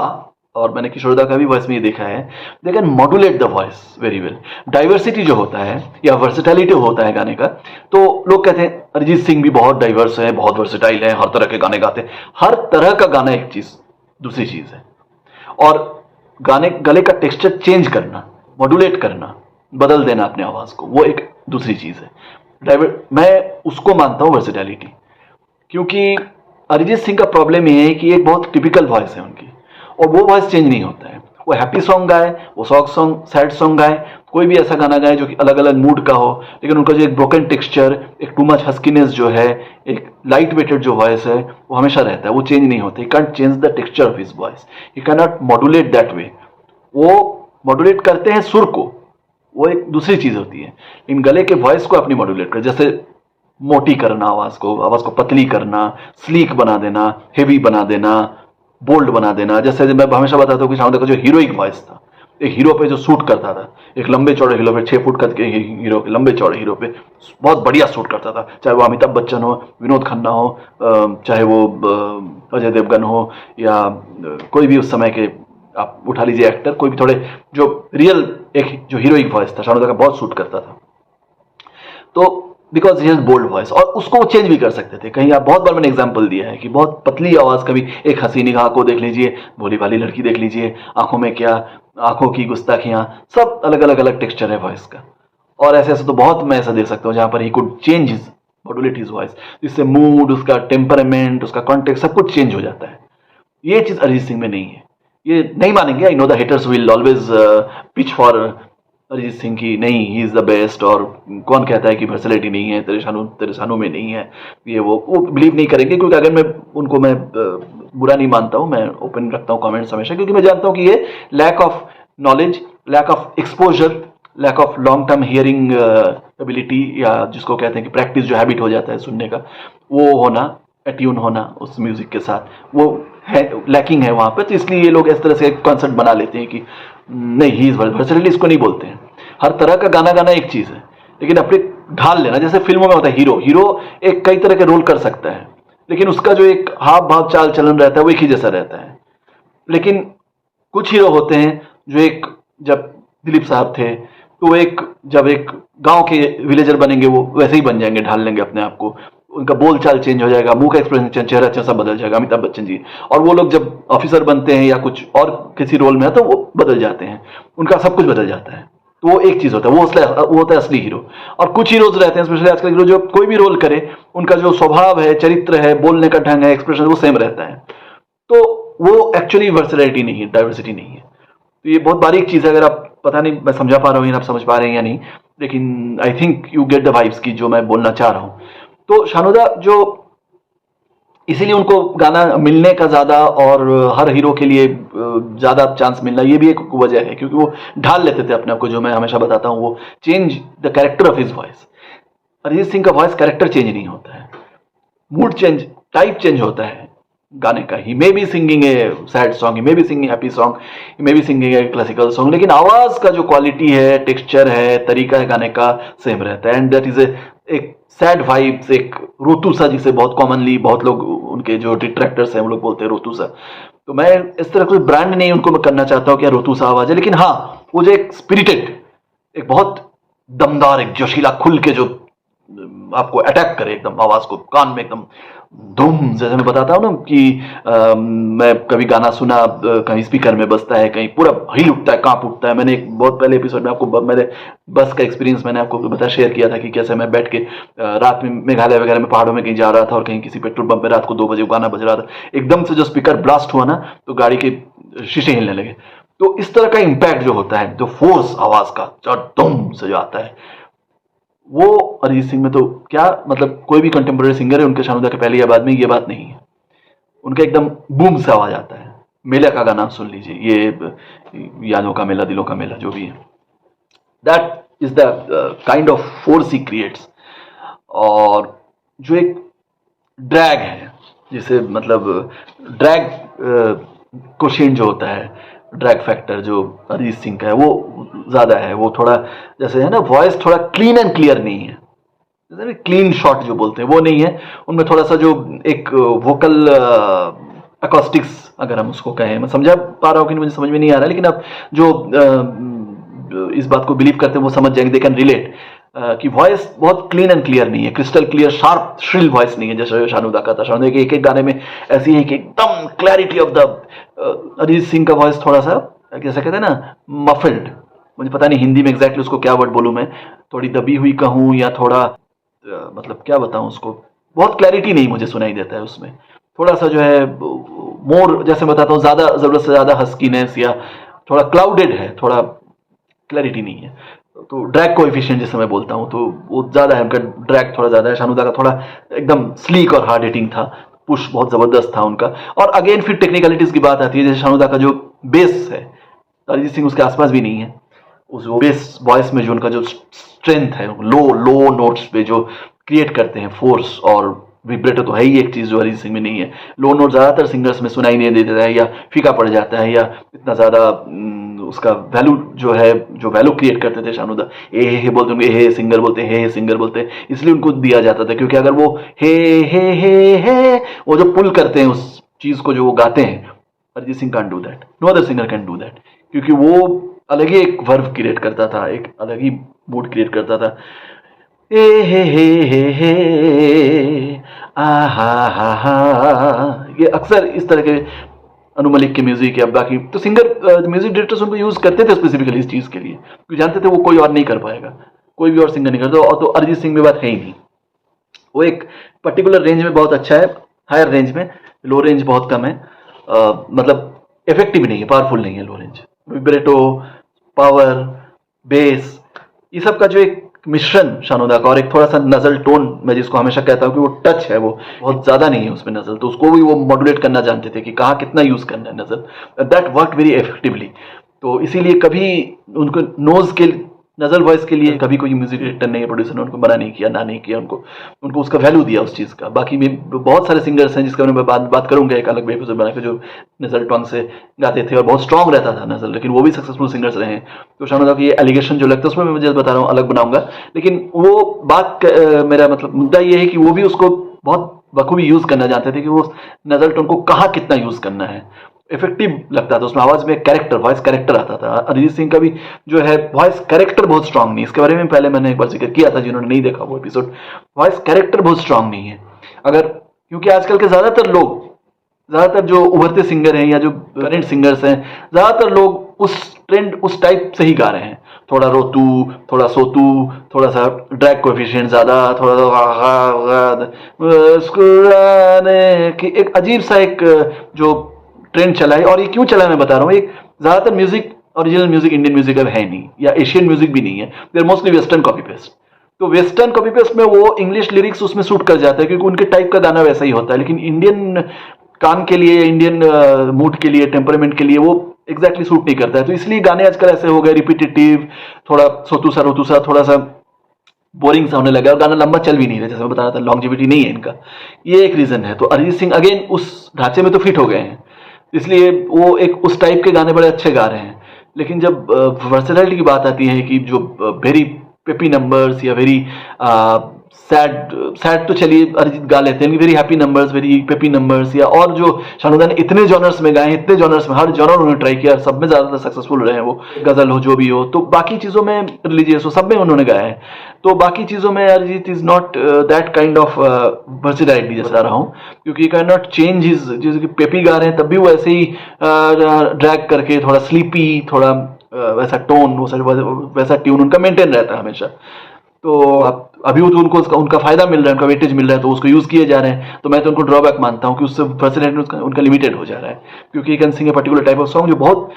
और मैंने किशोरदा का भी वॉइस में ये देखा है, they can modulate the voice very well. Diversity जो होता है या वर्सेटैलिटी होता है गाने का, तो लोग कहते हैं अरिजीत सिंह भी बहुत डाइवर्स है, बहुत वर्सेटाइल है, हर तरह के गाने गाते हैं। हर तरह का गाना एक चीज, दूसरी चीज है। और गाने गले का टेक्सचर चेंज करना, मॉड्यूलेट करना, बदल देना अपने आवाज को, वो एक दूसरी चीज है। मैं उसको मानता हूं वर्सेटैलिटी, क्योंकि अरिजीत सिंह का प्रॉब्लम ये है कि एक बहुत टिपिकल वॉइस है उनकी, और वो वॉइस चेंज नहीं होता है। वो हैप्पी सॉन्ग गाए, वो सॉन्ग सैड सॉन्ग गाए, कोई भी ऐसा गाना गाए जो कि अलग अलग मूड का हो, लेकिन उनका जो एक ब्रोकन टेक्सचर, एक टू मच हस्कीनेस जो है, एक लाइट वेटेड जो वॉइस है, वो हमेशा रहता है, वो चेंज नहीं होता। He can't change the texture of his voice, he can not modulate that way. वो मॉड्यूलेट करते हैं सुर को, वो एक दूसरी चीज होती है। इन गले के वॉइस को अपनी मॉड्यूलेट कर, जैसे मोटी करना आवाज को पतली करना, स्लीक बना देना, हेवी बना देना, बोल्ड बना देना। जैसे मैं हमेशा बताता हूँ कि शानदार का जो हीरोइक वॉइस था, एक हीरो पे जो सूट करता था, एक लंबे चौड़े हीरो पे, 6 फुट के हीरो, लंबे चौड़े हीरो पे बहुत बढ़िया सूट करता था। चाहे वो अमिताभ बच्चन हो, विनोद खन्ना हो, चाहे वो अजय देवगन हो, या कोई भी उस समय के आप उठा लीजिए एक्टर, कोई भी थोड़े जो रियल एक जो हीरोइक वॉइस था, शानदार का बहुत सूट करता था। तो because he has bold voice, और उसको वो चेंज भी कर सकते थे। कहीं आप, बहुत बार मैंने एग्जांपल दिया है कि बहुत पतली आवाज का भी, एक हंसी निगाह को देख लीजिए, भोली भाली लड़की देख लीजिए, आंखों में क्या, आंखों की गुस्ताखियां, सब अलग अलग अलग टेक्सचर है वॉइस का। और ऐसे ऐसे तो बहुत मैं ऐसा देख सकता हूँ जहां पर he could change his modulate his voice, जिससे मूड, उसका टेम्परामेंट, उसका कॉन्टेक्स्ट सब कुछ चेंज हो जाता है। ये चीज अरिजीत सिंह में नहीं है। ये नहीं मानेंगे, I know the haters will always pitch for Arijit Singh की, नहीं ही इज द बेस्ट, और कौन कहता है कि वर्सेलिटी नहीं है, तेरे शानों में नहीं है, ये वो बिलीव नहीं करेंगे। क्योंकि अगर मैं उनको, मैं बुरा नहीं मानता हूं, मैं ओपन रखता हूं कमेंट्स हमेशा, क्योंकि मैं जानता हूं कि ये lack of knowledge, lack of exposure, lack of long term hearing ability, या जिसको कहते हैं कि प्रैक्टिस, जो हैबिट हो जाता है सुनने का, वो होना, अट्यून होना उस म्यूजिक के साथ, वो है लैकिंग है वहां पे। तो इसलिए ये लोग इस तरह से एक कॉन्सेप्ट बना लेते हैं कि नहीं, ही इज वर्सेटिलिटी इसको नहीं बोलते हैं। हर तरह का गाना गाना एक चीज है, लेकिन अपने ढाल लेना, जैसे फिल्मों में होता है हीरो एक कई तरह के रोल कर सकता है, लेकिन उसका जो एक हाव भाव चाल चलन रहता है वो एक ही जैसा रहता है। लेकिन कुछ हीरो होते हैं जो एक, जब दिलीप साहब थे तो एक, जब एक गांव के विलेजर बनेंगे वो वैसे ही बन जाएंगे, ढाल लेंगे अपने आप को, उनका बोल चाल चेंज हो जाएगा, मुंह का एक्सप्रेशन, चेहरा सब बदल जाएगा, अमिताभ बच्चन जी। और वो लोग जब ऑफिसर बनते हैं या कुछ और किसी रोल में है तो वो बदल जाते हैं, उनका सब कुछ बदल जाता है। तो वो एक चीज होता है, वो होता है असली हीरो। और कुछ हीरोज रहते हैं, स्पेशली आजकल हीरो, जो कोई भी रोल करे, उनका जो स्वभाव है, चरित्र है, बोलने का ढंग है, एक्सप्रेशन, वो सेम रहता है। तो वो एक्चुअली वर्सेलिटी नहीं है, डाइवर्सिटी नहीं है। तो ये बहुत बारीक चीज है। अगर आप, पता नहीं मैं समझा पा रहा हूँ, आप समझ पा रहे हैं या नहीं, लेकिन I think you get the vibes की जो मैं बोलना चाह रहा हूं। तो शानोदा जो, इसीलिए उनको गाना मिलने का ज्यादा, और हर हीरो के लिए ज्यादा चांस मिलना, ये भी एक वजह है, क्योंकि वो ढाल लेते थे अपने आप को, जो मैं हमेशा बताता हूं, वो change the character of his voice. Arijit Singh का वॉइस कैरेक्टर चेंज नहीं होता है, मूड चेंज, टाइप चेंज होता है गाने का। He may be singing a sad song, he may be singing happy song, he may be singing a classical song, लेकिन आवाज का जो क्वालिटी है, टेक्सचर है, तरीका है गाने का, सेम रहता है। एंड दैट इज एक सैड वाइब्स, एक रोतू सा, जिसे बहुत कॉमनली बहुत लोग, उनके जो डिट्रैक्टर्स हैं वो लोग बोलते हैं रोतू सा। तो मैं इस तरह कोई ब्रांड नहीं उनको मैं करना चाहता हूँ कि रोतू सा आवाज है, लेकिन हाँ, वो जो एक स्पिरिटेड, एक बहुत दमदार, एक जोशीला, खुल के जो आपको अटैक करे एकदम, आवाज को कान में एकदम धूम, जैसे मैं बताता हूँ ना कि मैं कभी गाना सुना, कहीं स्पीकर में बजता है, कहीं पूरा हिल उठता है, कांप उठता है। मैंने एक बहुत पहले एपिसोड में आपको, मैंने बस का एक्सपीरियंस मैंने आपको बताया, शेयर किया था कि कैसे मैं बैठ के रात में मेघालय वगैरह में पहाड़ों में कहीं जा रहा था, और कहीं किसी पेट्रोल पंप में रात को 2 बजे गाना बज रहा था, एकदम से जो स्पीकर ब्लास्ट हुआ ना, तो गाड़ी के शीशे हिलने लगे। तो इस तरह का इम्पैक्ट जो होता है, जो फोर्स आवाज का धूम से जो आता है, वो अरिजीत सिंह में तो क्या, मतलब कोई भी कंटेम्प्रेरी सिंगर है, उनके शानोदा के पहले या बाद में ये बात नहीं है, उनका एकदम बूम से आवाज आता है। मेला का गाना सुन लीजिए, ये यादों का मेला, दिलों का मेला, जो भी है, that is the kind of force he creates. और जो एक ड्रैग है, जिसे मतलब ड्रैग क्वोशिएंट जो होता है, ड्रैग फैक्टर जो अरिजीत सिंह का है, वो ज्यादा है। वो थोड़ा, जैसे है ना, वॉइस थोड़ा क्लीन एंड क्लियर नहीं है, जैसे क्लीन शॉट जो बोलते हैं वो नहीं है उनमें। थोड़ा सा जो एक वोकल अकॉस्टिक्स अगर हम उसको कहें, मैं समझा पा रहा हूँ कि मुझे समझ में नहीं आ रहा है, लेकिन अब जो इस बात को बिलीव करते हैं वो समझ जाएंगे, दे कैन रिलेट कि वॉइस बहुत क्लीन एंड क्लियर नहीं है, crystal clear sharp shrill voice नहीं है जैसे शानुदा का था। शानुदा के एक एक गाने में ऐसी है कि एकदम clarity of the, Arijit Singh का वॉइस थोड़ा सा कैसे कहते हैं ना, मफल्ड, मुझे पता नहीं हिंदी में एग्जैक्टली उसको क्या वर्ड बोलूँ मैं, थोड़ी दबी हुई कहूँ या थोड़ा मतलब क्या बताऊँ उसको, बहुत क्लैरिटी नहीं मुझे सुनाई देता है उसमें, थोड़ा सा जो है मोर, जैसे बताता हूँ ज़्यादा ज़रूरत से ज़्यादा हस्कीनेस या थोड़ा क्लाउडेड है, थोड़ा क्लैरिटी नहीं है। तो ड्रैग कोएफिशिएंट जिसे मैं बोलता हूँ तो वो ज़्यादा है, उनका ड्रैग थोड़ा ज़्यादा है। शानुदा का थोड़ा एकदम स्लीक और हार्ड हिटिंग था, पुश बहुत ज़बरदस्त था उनका। और अगेन फिर टेक्निकलिटीज़ की बात आती है, जैसे शानुदा का जो बेस है, अरिजीत सिंह उसके आसपास भी नहीं है, उस बेस वॉइस में जो उनका जो स्ट्रेंथ है, लो लो नोट्स पे जो क्रिएट करते हैं फोर्स और विब्रेटो, तो है ही एक चीज़ जो अरिजीत सिंह में नहीं है। लो नोट ज़्यादातर सिंगर्स में सुनाई नहीं देता है या फीका पड़ जाता है, या इतना ज़्यादा उसका वैल्यू जो है, जो वैल्यू क्रिएट करते थे शानुदा, हे बोलते उनको हे सिंगर बोलते, हे सिंगर बोलते, इसलिए उनको दिया जाता था, क्योंकि अगर वो हे वो जो पुल करते हैं उस चीज़ को जो वो गाते हैं, Arijit Singh can do that, no other singer can do that, क्योंकि वो अलग ही एक वर्व क्रिएट करता था, एक अलग ही मूड क्रिएट करता था। ए हे आ हा, ये अक्सर इस तरह के अनु मलिक के म्यूजिक या बाकी तो सिंगर म्यूजिक डायरेक्टर्स उनको यूज करते थे स्पेसिफिकली इस चीज के लिए, क्योंकि जानते थे वो कोई और नहीं कर पाएगा, कोई भी और सिंगर नहीं करता। और तो अरिजीत सिंह में बात है ही नहीं, वो एक पर्टिकुलर रेंज में बहुत अच्छा है, हायर रेंज में, लो रेंज बहुत कम है, मतलब इफेक्टिव नहीं है, पावरफुल नहीं है लो रेंज। विब्रेटो, पावर, बेस, ये सब का जो एक मिश्रण शानुदा का, और एक थोड़ा सा नजल टोन, मैं जिसको हमेशा कहता हूँ कि वो टच है, वो बहुत ज्यादा नहीं है उसमें नजल, तो उसको भी वो मॉड्यूलेट करना जानते थे कि कहाँ कितना यूज करना है nasal, that work very effectively. तो इसीलिए कभी उनको नोज के नजल वॉइस के लिए कभी कोई म्यूजिक डायरेक्टर ने, प्रोड्यूसर ने उनको मना नहीं किया, ना नहीं किया, उनको उसका वैल्यू दिया उस चीज़ का। बाकी में बहुत सारे सिंगर्स हैं जिसका मैं बात करूंगा एक अलग एपिसोड बना के, जो नजल टोन से गाते थे और बहुत स्ट्रांग रहता था नजल, लेकिन वो भी सक्सेसफुल सिंगर्स रहे हैं। तो शानुदा की ये एलिगेशन जो लगता है उसमें मैं मुझे बता रहा हूँ, अलग बनाऊंगा, लेकिन वो बात मेरा मतलब मुद्दा ये है कि वो भी उसको बहुत बखूबी यूज करना जानते थे कि वो नजल टोन को कहाँ कितना यूज करना है, इफेक्टिव लगता था उसमें, आवाज में कैरेक्टर, वॉइस कैरेक्टर आता था। अरिजीत सिंह का भी जो है वॉइस कैरेक्टर बहुत स्ट्रांग नहीं, इसके बारे में पहले मैंने एक बार जिक्र किया था, जिन्होंने नहीं देखा वो एपिसोड, वॉइस कैरेक्टर बहुत स्ट्रांग नहीं है। अगर क्योंकि आजकल के ज्यादातर जो उभरते सिंगर हैं या जो करेंट सिंगर्स हैं, ज्यादातर लोग उस ट्रेंड, उस टाइप से ही गा रहे हैं, थोड़ा रोतू, थोड़ा सोतू, थोड़ा सा ड्रैग कोएफिशिएंट ज्यादा, थोड़ा सा कि एक अजीब सा एक जो ट्रेंड चला है। और ये क्यों चला है मैं बता रहा हूँ, एक ज्यादातर music, original music Indian music अब है नहीं, या एशियन म्यूजिक भी नहीं है, देर मोस्टली वेस्टर्न कॉपी पेस्ट। तो वेस्टर्न कॉपी पेस्ट में वो इंग्लिश लिरिक्स उसमें सूट कर जाता है, क्योंकि उनके टाइप का गाना वैसा ही होता है, लेकिन इंडियन कान के लिए, इंडियन मूड के लिए, टेम्परामेंट के लिए वो एग्जैक्टली सूट नहीं करता है। तो इसलिए गाने आजकल ऐसे हो गए रिपीटेटिव, थोड़ा सोतू सा रोतू सा, थोड़ा सा बोरिंग सा होने लगा, और गाना लंबा चल भी नहीं रहा, जैसे मैं बता रहा था लॉन्जिविटी नहीं है इनका, ये एक रीजन है। तो अरिजीत सिंह अगेन उस ढांचे में तो फिट हो गए हैं, इसलिए वो एक उस टाइप के गाने बड़े अच्छे गा रहे हैं। लेकिन जब वर्सेटिलिटी की बात आती है कि जो वेरी पेपी नंबर्स या वेरी सैड तो चलिए अरिजीत गा लेते हैं, very happy numbers, very peppy numbers, या और जो शानुदा ने इतने जॉनर्स में गाए, इतने जॉनर्स में, हर जॉनर उन्होंने ट्राई किया, सब में ज्यादातर सक्सेसफुल रहे हैं वो, गजल हो, जो भी हो, तो बाकी चीजों में, रिलीजियस हो, सब में उन्होंने गाया है। तो बाकी चीजों में Arijit is not that kind of versatility, जैसे बता रहा हूँ, क्योंकि कैन नॉट चेंज हिज, जैसे कि पेपी गा रहे हैं तब भी वो ऐसे ही ड्रैग करके, थोड़ा स्लीपी, थोड़ा वैसा टोन, वैसा ट्यून उनका मेंटेन रहता है हमेशा। तो अभी तो उनको उनका फायदा मिल रहा है, उनका वेटेज मिल रहा है, तो उसको यूज किए जा रहे हैं, तो मैं तो उनको ड्रॉबैक मानता हूँ कि उससे वर्सेटिलिटी उनका लिमिटेड हो जा रहा है, क्योंकि can sing a particular type of song जो बहुत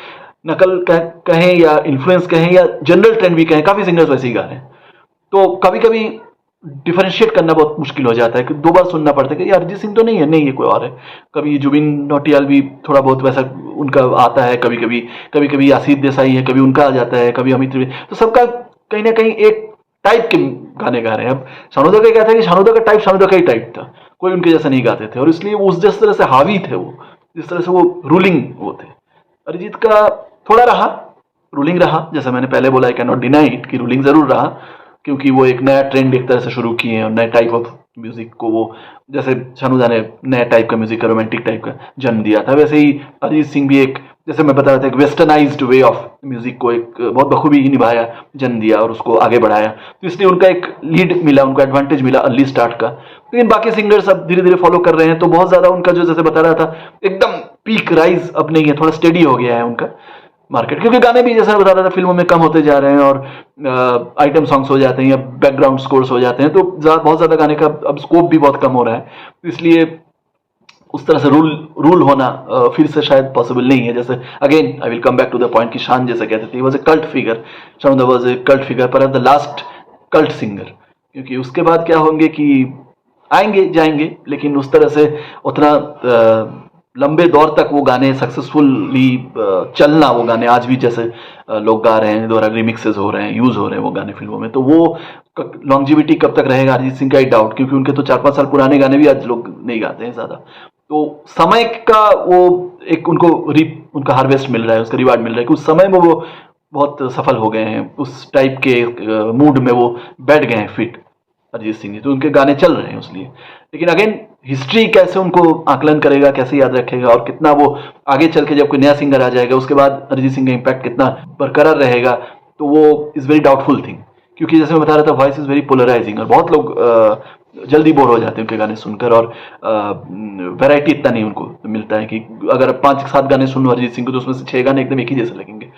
नकल कहें या इन्फ्लुएंस कहें या जनरल ट्रेंड भी कहें, काफी सिंगर्स वैसे ही गा रहे हैं। तो कभी कभी डिफरेंशिएट करना बहुत मुश्किल हो जाता है कि दो बार सुनना पड़ता है कि अरिजीत सिंह तो नहीं है, नहीं ये कोई और है। कभी जुबिन नौटियाल भी थोड़ा बहुत वैसा उनका आता है, कभी कभी आसिफ देसाई है, कभी उनका आ जाता है, कभी अमित त्रिवेदी, तो सबका कहीं ना कहीं एक टाइप के गाने गा रहे हैं। अब शानुदा का क्या था कि शानुदा का टाइप शानुदा का ही टाइप था, कोई उनके जैसा नहीं गाते थे, और इसलिए वो जिस तरह से हावी थे, वो जिस तरह से वो रूलिंग वो थे। अरिजीत का थोड़ा रहा, रूलिंग रहा, जैसा मैंने पहले बोला, I can not deny it कि रूलिंग जरूर रहा, क्योंकि वो एक नया ट्रेंड एक तरह से शुरू किए हैं और नए टाइप ऑफ म्यूजिक को वो, जैसे शानुदा ने नया टाइप का म्यूजिक का, रोमांटिक टाइप का जन्म दिया था, वैसे ही अरिजीत सिंह भी एक, जैसे मैं बता रहा था, एक वेस्टर्नाइज्ड वे ऑफ म्यूजिक को एक बहुत बखूबी ही निभाया, जन्म दिया और उसको आगे बढ़ाया। तो इसलिए उनका एक लीड मिला, उनको एडवांटेज मिला अर्ली स्टार्ट का। लेकिन बाकी सिंगर्स अब धीरे धीरे फॉलो कर रहे हैं, तो बहुत ज्यादा उनका जो, जैसे बता रहा था, एकदम पीक राइज अब नहीं है, थोड़ा स्टेडी हो गया है उनका मार्केट, क्योंकि गाने भी जैसा बता रहा था फिल्मों में कम होते जा रहे हैं और आइटम सॉन्ग्स हो जाते हैं या बैकग्राउंड स्कोर्स हो जाते हैं, तो बहुत ज्यादा गाने का अब स्कोप भी बहुत कम हो रहा है। तो इसलिए उस तरह से रूल होना फिर से शायद पॉसिबल नहीं है। जैसे again I will come back to the point कि शान जैसे कहते थे, was a cult figure, Shanuda was a cult figure, पर द लास्ट कल्ट सिंगर, क्योंकि उसके बाद क्या होंगे कि आएंगे जाएंगे, लेकिन उस तरह से उतना लंबे दौर तक वो गाने सक्सेसफुली चलना, वो गाने आज भी जैसे लोग गा रहे हैं, दोबारा रिमिक्सेस हो रहे हैं, यूज हो रहे हैं वो गाने फिल्मों में, तो वो लॉन्जिविटी कब तक रहेगा अरिजीत सिंह का आई डाउट, क्योंकि उनके तो 4-5 साल पुराने गाने भी आज लोग नहीं गाते हैं ज्यादा। तो समय का वो एक उनको उनका हार्वेस्ट मिल रहा है, उसका रिवार्ड मिल रहा है कि उस समय में वो बहुत सफल हो गए हैं, उस टाइप के मूड में वो बैठ गए हैं फिट अरिजीत सिंह जी, तो उनके गाने चल रहे हैं उसलिए। लेकिन अगेन हिस्ट्री कैसे उनको आकलन करेगा, कैसे याद रखेगा, और कितना वो आगे चल के जब कोई नया सिंगर आ जाएगा उसके बाद अरिजीत सिंह का इम्पैक्ट कितना बरकरार रहेगा, तो वो इज वेरी डाउटफुल थिंग। क्योंकि जैसे मैं बता रहा था, वॉइस इज वेरी पोलराइजिंग, और बहुत लोग जल्दी बोर हो जाते हैं उनके गाने सुनकर, और वैरायटी इतना नहीं उनको मिलता है कि अगर 5-7 गाने सुनो अरिजीत सिंह को, तो उसमें से 6 गाने एकदम एक ही जैसे लगेंगे।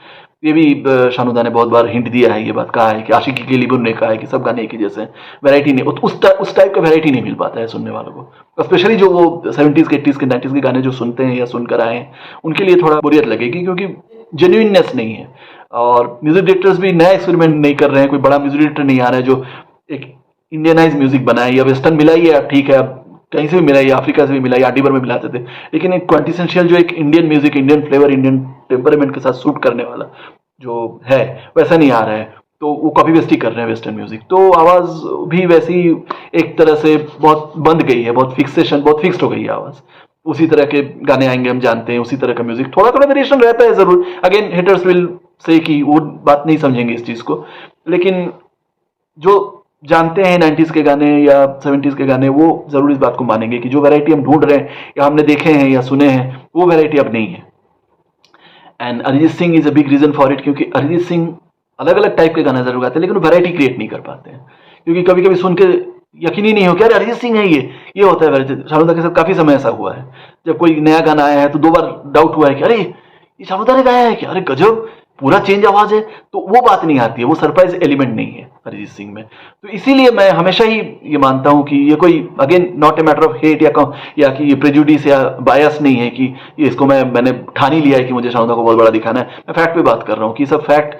ये भी शानुदा ने बहुत बार हिंट दिया है, ये बात कहा है कि आशिकी के लिए भी उन्होंने कहा है कि सब गाने एक ही जैसे हैं, वैरायटी नहीं, उस टाइप का वैरायटी नहीं मिल पाता है सुनने वालों को। स्पेशली जो वो 70s के 80s के 90s के गाने जो सुनते हैं या सुनकर आए हैं, उनके लिए थोड़ा बोरियत लगेगी, क्योंकि जेन्युइननेस नहीं है, और म्यूजिक डायरेक्टर्स भी नया एक्सपेरिमेंट नहीं कर रहे हैं, कोई बड़ा म्यूजिक डायरेक्टर नहीं आ रहा है जो एक इंडियनाइज म्यूजिक बनाए, या वेस्टर्न मिला ही है ठीक है, अब कहीं से भी मिला, या अफ्रीका से भी मिला, या आडी भर में मिलाते थे, लेकिन एक क्वांटिसेंशियल जो एक Indian music, Indian flavour, Indian temperament के साथ सूट करने वाला जो है, वैसा नहीं आ रहा है। तो वो कॉपी वेस्ट ही कर रहे हैं वेस्टर्न म्यूजिक, तो आवाज भी वैसी एक तरह से बहुत बंद गई है, बहुत फिक्सेशन, बहुत फिक्स्ड हो गई है आवाज। उसी तरह के गाने आएंगे, हम जानते हैं, उसी तरह का म्यूजिक, थोड़ा थोड़ा वेरिएशन रहता है जरूर। अगेन हिटर्स विल से कि वो बात नहीं समझेंगे इस चीज को, लेकिन जो जानते हैं 90s के गाने या 70s के गाने, वो जरूर इस बात को मानेंगे कि जो वैरायटी हम ढूंढ रहे हैं या हमने देखे हैं या सुने हैं, वो वैरायटी अब नहीं है। And Arijit Singh is a big reason for it, क्योंकि अरिजीत सिंह अलग अलग टाइप के गाने जरूर गाते हैं, लेकिन वैरायटी क्रिएट नहीं कर पाते हैं, क्योंकि कभी कभी सुन के यकीन ही नहीं हो कि अरे अरिजीत सिंह है ये होता है। शानुदा के साथ काफी समय ऐसा हुआ है, जब कोई नया गाना आया है तो 2 बार डाउट हुआ है कि अरे ये शानुदा ने गाया है कि अरे गजब, पूरा चेंज आवाज है, तो वो बात नहीं आती है, वो सरप्राइज एलिमेंट नहीं है अरिजीत सिंह में। तो इसीलिए मैं हमेशा ही ये मानता हूं कि ये कोई again not a matter of hate या कि ये प्रेजुडिस या बायस नहीं है कि ये इसको मैंने ठान ही लिया है कि मुझे शानुदा को बहुत बड़ा दिखाना है। मैं फैक्ट पे बात कर रहा हूँ कि सब फैक्ट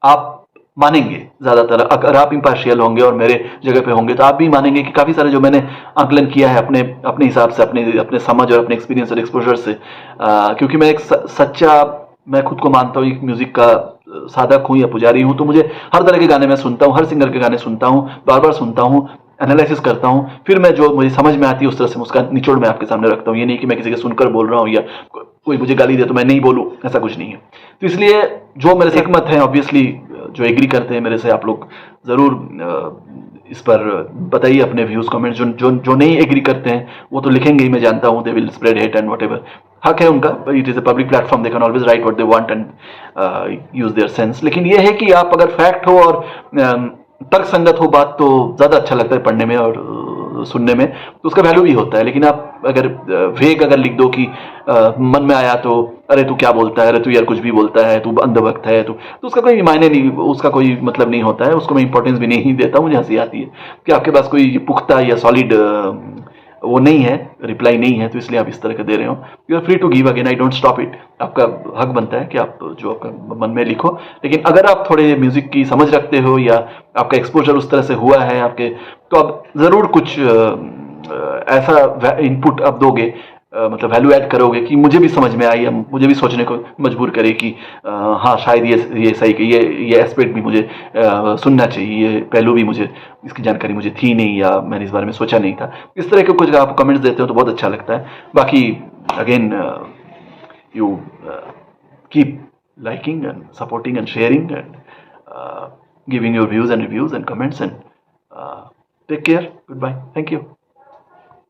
आप मानेंगे ज्यादातर, अगर आप इम्पार्शियल होंगे और मेरे जगह पे होंगे तो आप भी मानेंगे कि काफी सारे जो मैंने आकलन किया है अपने हिसाब से, अपने समझ और अपने एक्सपीरियंस और एक्सपोजर से, क्योंकि मैं एक सच्चा, मैं खुद को मानता हूँ एक म्यूजिक का साधक हूँ या पुजारी हूँ, तो मुझे हर तरह के गाने मैं सुनता हूँ, हर सिंगर के गाने सुनता हूँ, बार बार सुनता हूँ, एनालिसिस करता हूँ, फिर मैं जो मुझे समझ में आती है उस तरह से उसका निचोड़ मैं आपके सामने रखता हूँ। ये नहीं कि मैं किसी के सुनकर बोल रहा हूँ या कोई मुझे गाली दे तो मैं नहीं बोलूँ, ऐसा कुछ नहीं है। तो इसलिए जो मेरे से एकमत है, ऑब्वियसली जो एग्री करते हैं मेरे से, आप लोग जरूर इस पर बताइए अपने व्यूज कमेंट्स। जो नहीं एग्री करते हैं वो तो लिखेंगे ही, मैं जानता हूँ, they will spread hate and whatever, हक है उनका, it is a public platform, they can always right what they want and use their sense. लेकिन ये है कि आप अगर फैक्ट हो और तर्क संगत हो बात, तो ज्यादा अच्छा लगता है पढ़ने में और सुनने में, तो उसका वैल्यू भी होता है। लेकिन आप अगर वेग अगर लिख दो कि मन में आया तो अरे तू क्या बोलता है, अरे तू यार कुछ भी बोलता है, तू अंधभक्त है, तो उसका कोई मायने नहीं, उसका कोई मतलब नहीं होता है, उसको मैं इंपॉर्टेंस भी नहीं देता। मुझे हंसी आती है कि आपके पास कोई पुख्ता या सॉलिड वो नहीं है, रिप्लाई नहीं है, तो इसलिए आप इस तरह का दे रहे हो। You are free to give, again I don't stop it, आपका हक बनता है कि आप जो आपका मन में लिखो। लेकिन अगर आप थोड़े म्यूजिक की समझ रखते हो या आपका एक्सपोजर उस तरह से हुआ है आपके, तो आप जरूर कुछ ऐसा इनपुट आप दोगे, मतलब वैल्यू ऐड करोगे कि मुझे भी समझ में आई, या मुझे भी सोचने को मजबूर करे कि हाँ शायद ये सही कि ये एस्पेक्ट भी मुझे सुनना चाहिए, ये पहलू भी मुझे, इसकी जानकारी मुझे थी नहीं या मैंने इस बारे में सोचा नहीं था। इस तरह के कुछ आप कमेंट्स देते हो तो बहुत अच्छा लगता है। बाकी again you keep liking and supporting and sharing and giving your views and reviews and comments and take care. Goodbye. Thank you.